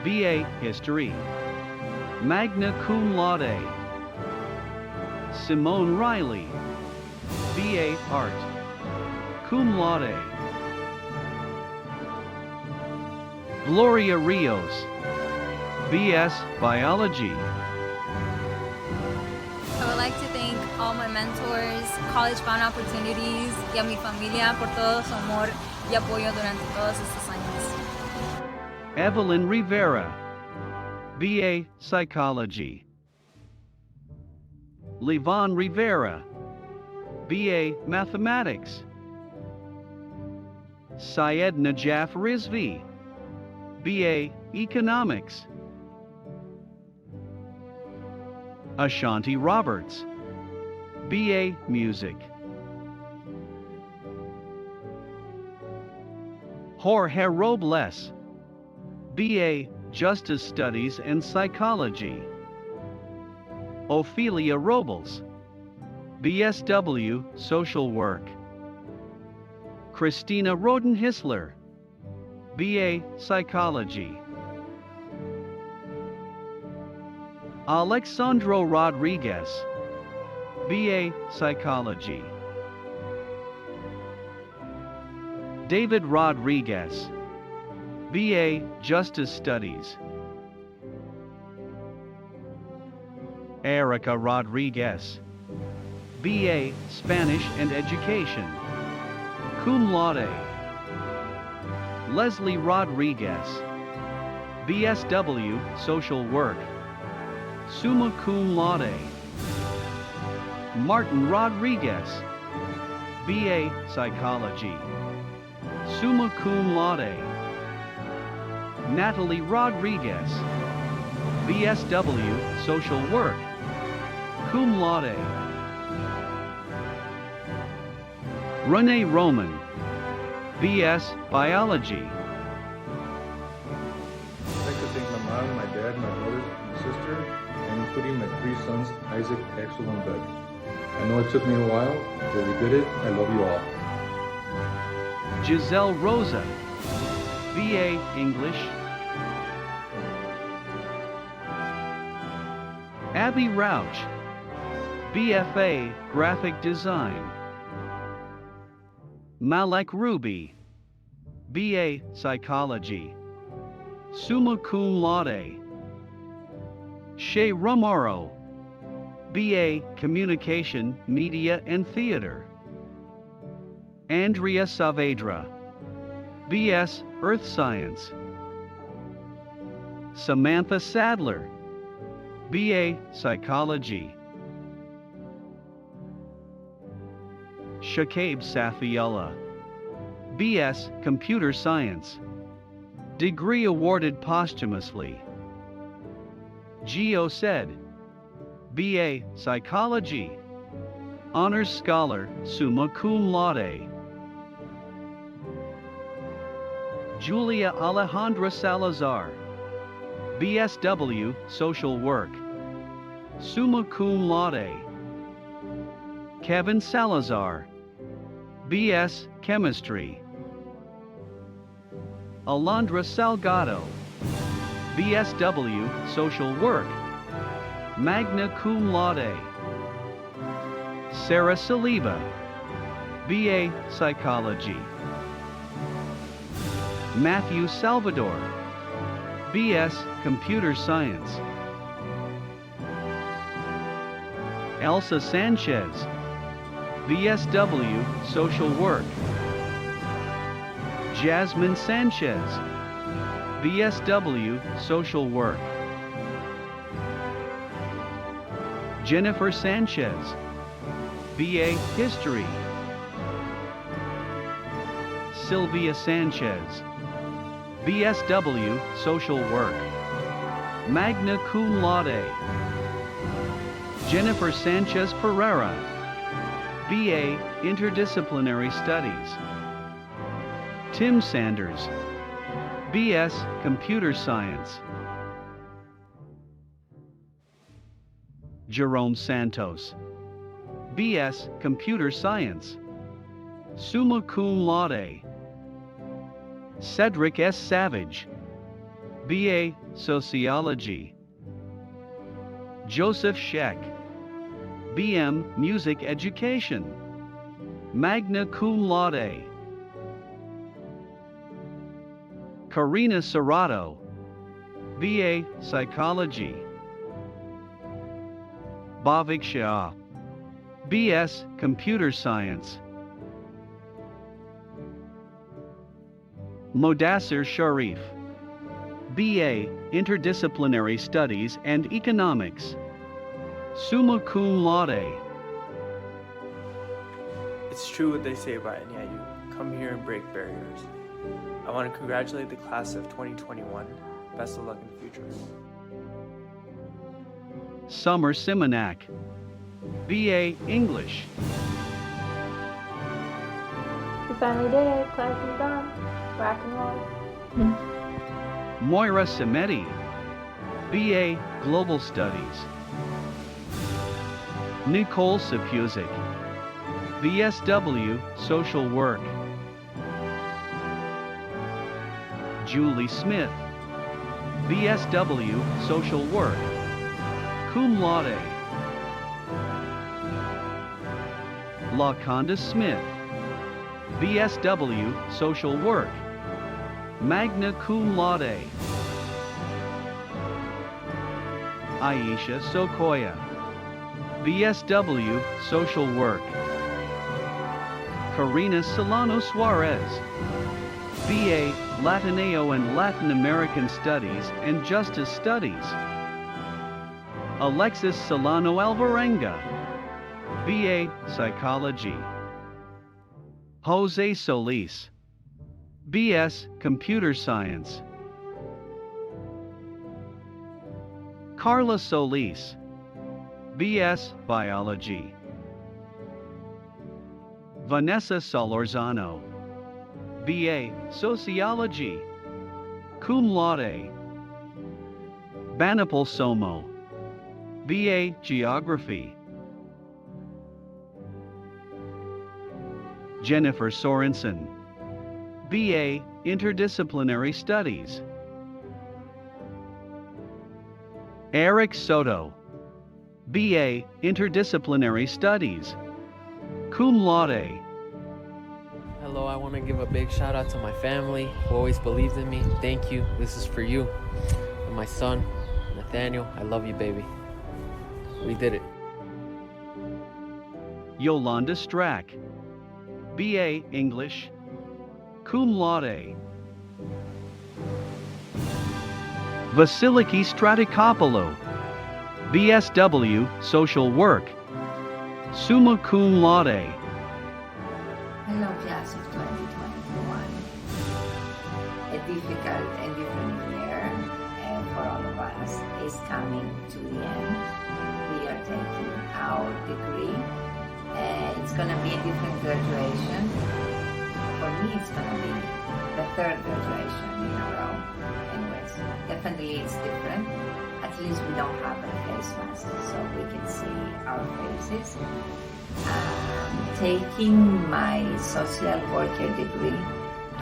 B.A. History. Magna cum laude. Simone Riley. B.A. Art. Cum laude. Gloria Rios. B.S. Biology. I would like to thank all my mentors, college-bound opportunities, y a mi familia por todo su amor y apoyo durante todos estos años. Evelyn Rivera. B.A. Psychology. Levon Rivera. B.A. Mathematics. Syed Najaf Rizvi. B.A. Economics. Ashanti Roberts. B.A. Music. Jorge Robles. B.A. Justice Studies and Psychology. Ophelia Robles. BSW Social Work. Christina Rodenhisler. B.A. Psychology. Alexandro Rodriguez. B.A. Psychology. David Rodriguez. B.A. Justice Studies. Erica Rodriguez. B.A. Spanish and Education. Cum laude. Leslie Rodriguez. BSW Social Work. Summa cum laude. Martin Rodriguez. B.A. Psychology. Summa cum laude. Natalie Rodriguez. BSW Social Work. Cum laude. Renee Roman. B.S. Biology. I'd like to thank my mom, my dad, my brother, my sister, and including my 3 sons, Isaac, Axel, and Doug. I know it took me a while, but we did it. I love you all. Giselle Rosa. B.A. English. Abby Rauch. BFA Graphic Design. Malek Ruby. B.A. Psychology. Summa cum laude. Shay Romero. B.A. Communication, Media and Theater. Andrea Saavedra. B.S. Earth Science. Samantha Sadler. B.A. Psychology. Shakib Safiullah. B.S. Computer Science. Degree awarded posthumously. Gio said. B.A. Psychology. Honors Scholar, Summa Cum Laude. Julia Alejandra Salazar. BSW Social Work. Summa Cum Laude. Kevin Salazar. B.S. Chemistry. Alondra Salgado. BSW, Social Work, magna cum laude. Sarah Saliba, BA, Psychology. Matthew Salvador, BS, Computer Science. Elsa Sanchez, BSW, Social Work. Jasmine Sanchez, BSW, Social Work. Jennifer Sanchez, BA, History. Sylvia Sanchez, BSW, Social Work, magna cum laude. Jennifer Sanchez Pereira, BA, Interdisciplinary Studies. Tim Sanders, BS, Computer Science. Jerome Santos, BS, Computer Science, summa cum laude. Cedric S. Savage, BA, Sociology. Joseph Scheck, BM, Music Education, magna cum laude. Karina Serrato, BA, Psychology. Bhavik Shah, BS, Computer Science. Modassir Sharif, BA, Interdisciplinary Studies and Economics, summa cum laude. It's true what they say about NEIU. Come here and break barriers. I want to congratulate the class of 2021. Best of luck in the future. Summer Simonak, BA, English. We finally did it. Class is done. Rock and roll. Moira Semeti, BA, Global Studies. Nicole Sepuzik, BSW, Social Work. Julie Smith, BSW, Social Work, cum laude. LaConda Smith, BSW, Social Work, magna cum laude. Aisha Sokoya, BSW, Social Work. Karina Solano Suarez, BA, Latino and Latin American Studies and Justice Studies. Alexis Solano Alvarenga, BA, Psychology. Jose Solis, BS, Computer Science. Carla Solis, BS, Biology. Vanessa Solorzano, BA, Sociology, cum laude. Banipal Somo, BA, Geography. Jennifer Sorensen, BA, Interdisciplinary Studies. Eric Soto, BA, Interdisciplinary Studies, cum laude. Hello, I want to give a big shout out to my family who always believed in me. Thank you. This is for you. And my son, Nathaniel, I love you, baby. We did it. Yolanda Strack, BA, English, cum laude. Vasiliki Stratikopoulou, BSW, Social Work, summa cum laude. Hello, class of 2021. A difficult and different year for all of us is coming to the end. We are taking our degree. It's going to be a different graduation. For me, it's going to be the third graduation in a row. Anyways, definitely it's different. At least we don't have a face mask, so we can see our faces. Taking my social worker degree,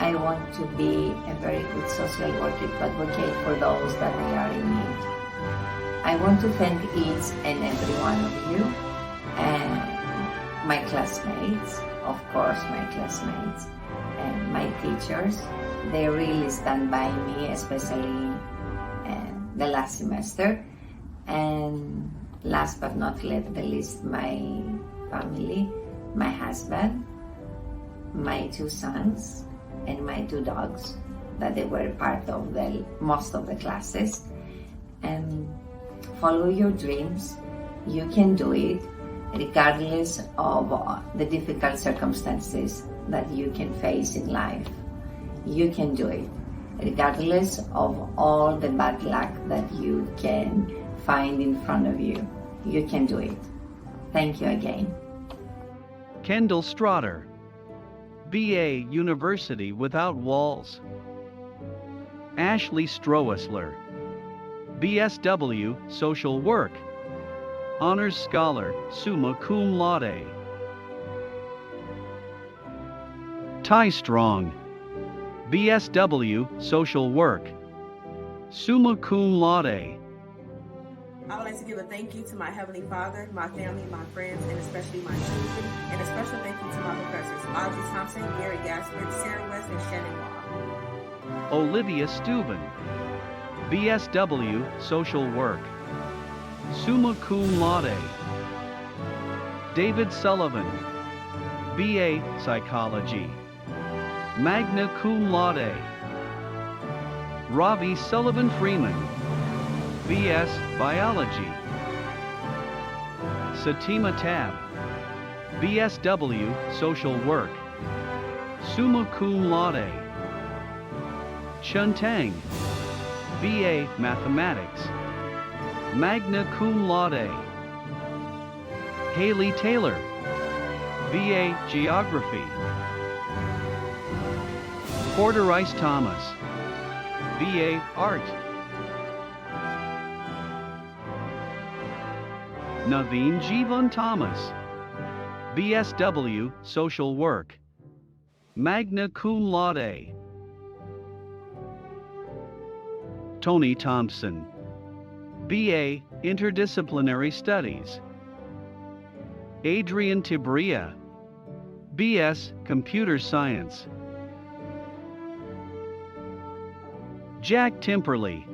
I want to be a very good social worker to advocate for those that they are in need. I want to thank each and every one of you and my classmates, of course my classmates, and my teachers. They really stand by me, especially the last semester. And last but not least, my family, my husband, my 2 sons, and my 2 dogs, that they were part of most of the classes. And follow your dreams. You can do it regardless of the difficult circumstances that you can face in life. You can do it regardless of all the bad luck that you can find in front of you. You can do it. Thank you again. Kendall Strotter, BA University Without Walls. Ashley Stroessler, BSW Social Work, Honors Scholar, summa cum laude. Ty Strong, BSW Social Work, summa cum laude. I would like to give a thank you to my Heavenly Father, my family, my friends, and especially my children. And a special thank you to my professors, Audrey Thompson, Gary Gaspard, Sarah West, and Shannon Law. Olivia Steuben, BSW Social Work, summa cum laude. David Sullivan, BA Psychology, magna cum laude. Ravi Sullivan Freeman, BS Biology. Satima Tab, BSW Social Work, summa cum laude. Chun Tang, BA Mathematics, magna cum laude. Haley Taylor, BA Geography. Porter Rice Thomas, BA Art. Naveen Jeevan Thomas, BSW Social Work, magna cum laude. Tony Thompson, BA Interdisciplinary Studies. Adrian Tibria, BS Computer Science. Jack Timperley,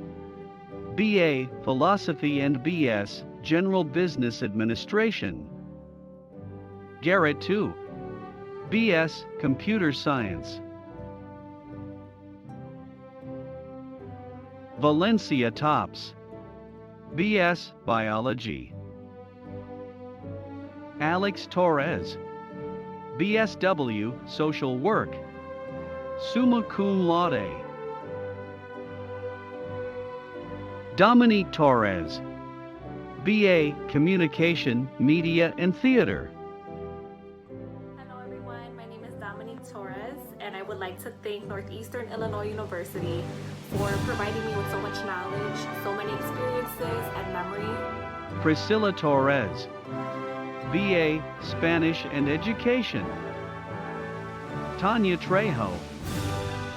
BA Philosophy and BS General Business Administration. Garrett Tu, BS Computer Science. Valencia Tops, BS Biology. Alex Torres, BSW Social Work, summa cum laude. Dominique Torres, BA Communication, Media and Theater. Hello everyone, my name is Dominique Torres and I would like to thank Northeastern Illinois University for providing me with so much knowledge, so many experiences and memory. Priscilla Torres, BA Spanish and Education. Tanya Trejo,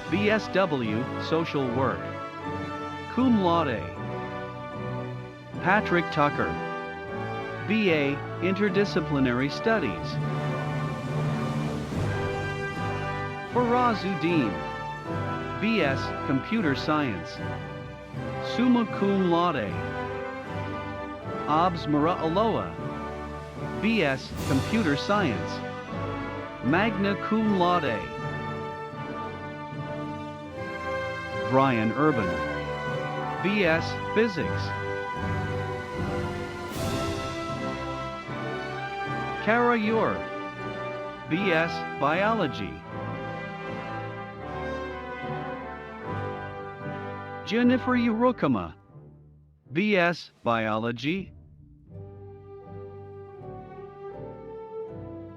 BSW Social Work, cum laude. Patrick Tucker, BA Interdisciplinary Studies. Faraz Uddin, BS Computer Science, summa cum laude. Abs Mara Aloha, BS Computer Science, magna cum laude. Brian Urban, BS Physics. Kara Yor, BS Biology. Jennifer Urukama, BS Biology.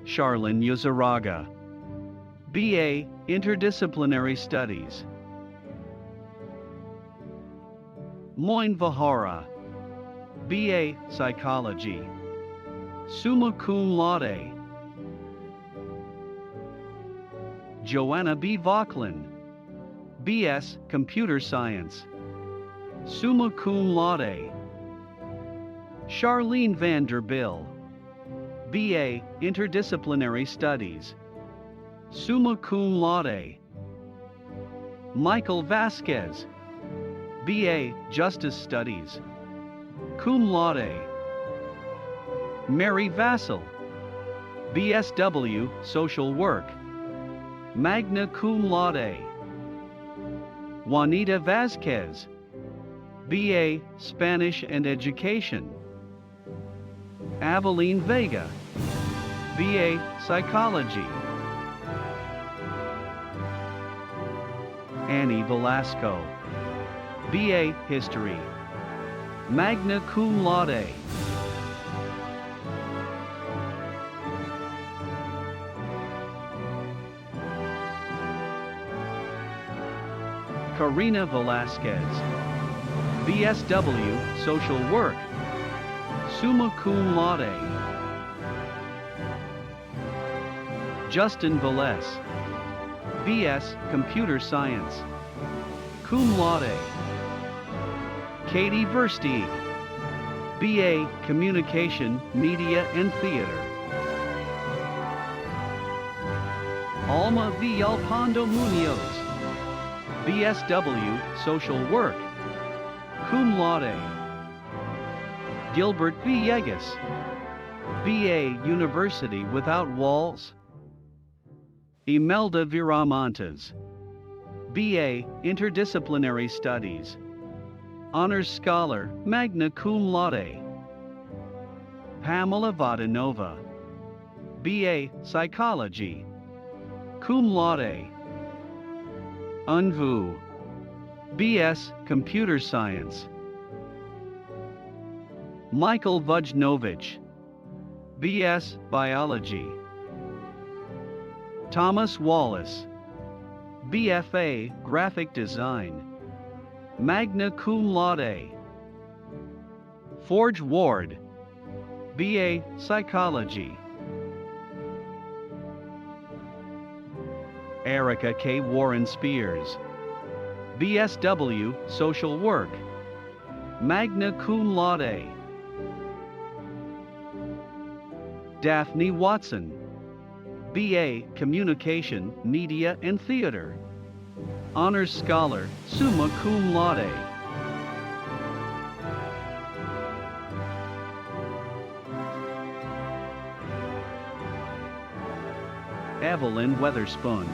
Charlene Yuzaraga, BA Interdisciplinary Studies. Moin Vahara, BA Psychology, summa cum laude. Joanna B. Vauchlin, B.S. Computer Science, summa cum laude. Charlene Vanderbilt, B.A. Interdisciplinary Studies, summa cum laude. Michael Vasquez, B.A. Justice Studies, cum laude. Mary Vassal, B.S.W. Social Work, magna cum laude. Juanita Vasquez, B.A. Spanish and Education. Aveline Vega, B.A. Psychology. Annie Velasco, B.A. History, magna cum laude. Karina Velasquez, B.S.W. Social Work, summa cum laude. Justin Velez, B.S. Computer Science, cum laude. Katie Versteeg, B.A. Communication, Media and Theater. Alma Villalpando Munoz, B.S.W. Social Work, cum laude. Gilbert Villegas, B.A. University Without Walls. Imelda Viramontes, B.A. Interdisciplinary Studies, Honors Scholar, magna cum laude. Pamela Vadanova, B.A. Psychology, cum laude. Unvu, B.S. Computer Science. Michael Vujnovich, B.S. Biology. Thomas Wallace, B.F.A. Graphic Design, magna cum laude. Forge Ward, B.A. Psychology. Erica K. Warren Spears, B.S.W. Social Work, magna cum laude. Daphne Watson, B.A. Communication, Media and Theater, Honors Scholar, summa cum laude. Evelyn Weatherspoon,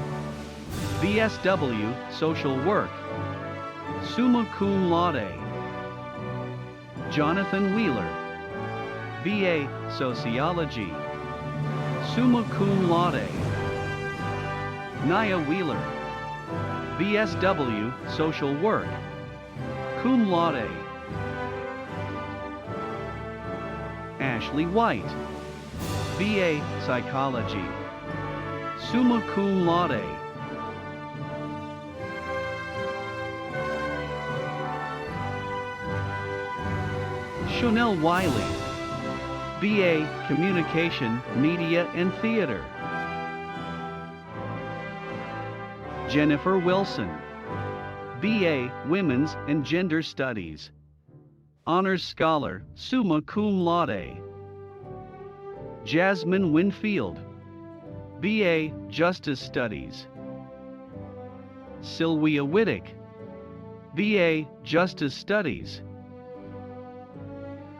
B.S.W. Social Work, summa cum laude. Jonathan Wheeler, B.A. Sociology, summa cum laude. Naya Wheeler, B.S.W. Social Work, cum laude. Ashley White, B.A. Psychology, summa cum laude. Chanel Wiley, B.A. Communication, Media and Theater. Jennifer Wilson, B.A. Women's and Gender Studies, Honors Scholar, summa cum laude. Jasmine Winfield, B.A. Justice Studies. Sylvia Wittick, B.A. Justice Studies.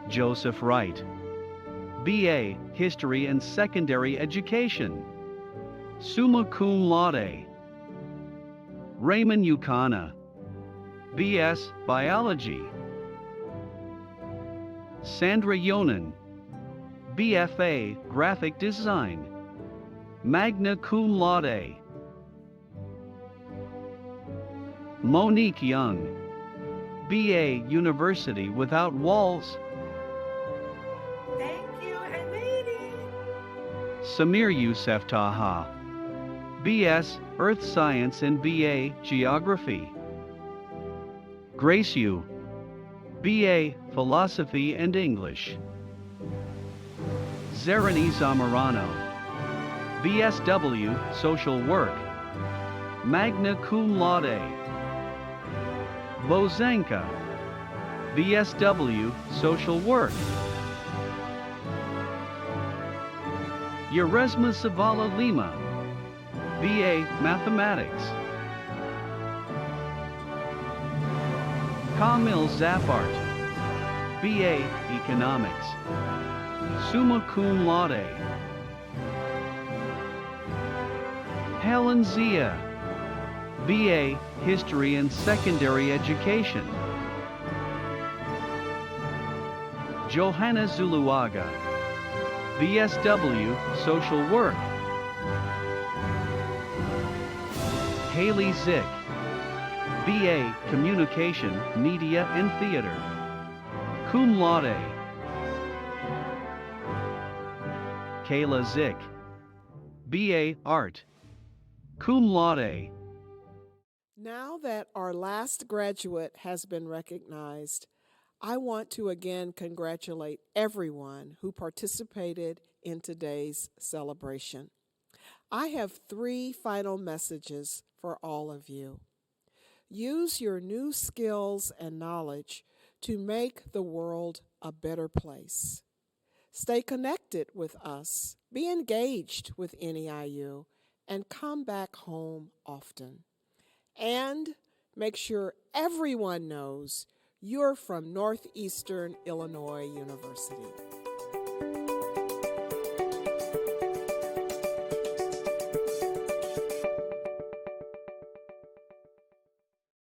Joseph Wright, B.A. History and Secondary Education, summa cum laude. Raymond Ukana, B.S. Biology. Sandra Yonan, B.F.A. Graphic Design, magna cum laude. Monique Young, B.A. University Without Walls. Samir Youssef Taha, B.S. Earth Science and B.A. Geography. Grace Yu, B.A. Philosophy and English. Zarani Zamorano, B.S.W. Social Work, magna cum laude. Bozanka, BSW, social work. Yeresma Savala Lima, BA, mathematics. Kamil Zapart, BA, economics. Summa cum laude. Helen Zia, BA, history and secondary education. Johanna Zuluaga, BSW, social work. Haley Zick, BA, communication, media and theater. Cum laude. Kayla Zick, BA, art. Cum laude. Now that our last graduate has been recognized, I want to again congratulate everyone who participated in today's celebration. I have 3 final messages for all of you. Use your new skills and knowledge to make the world a better place. Stay connected with us, be engaged with NEIU, and come back home often. And make sure everyone knows you're from Northeastern Illinois University.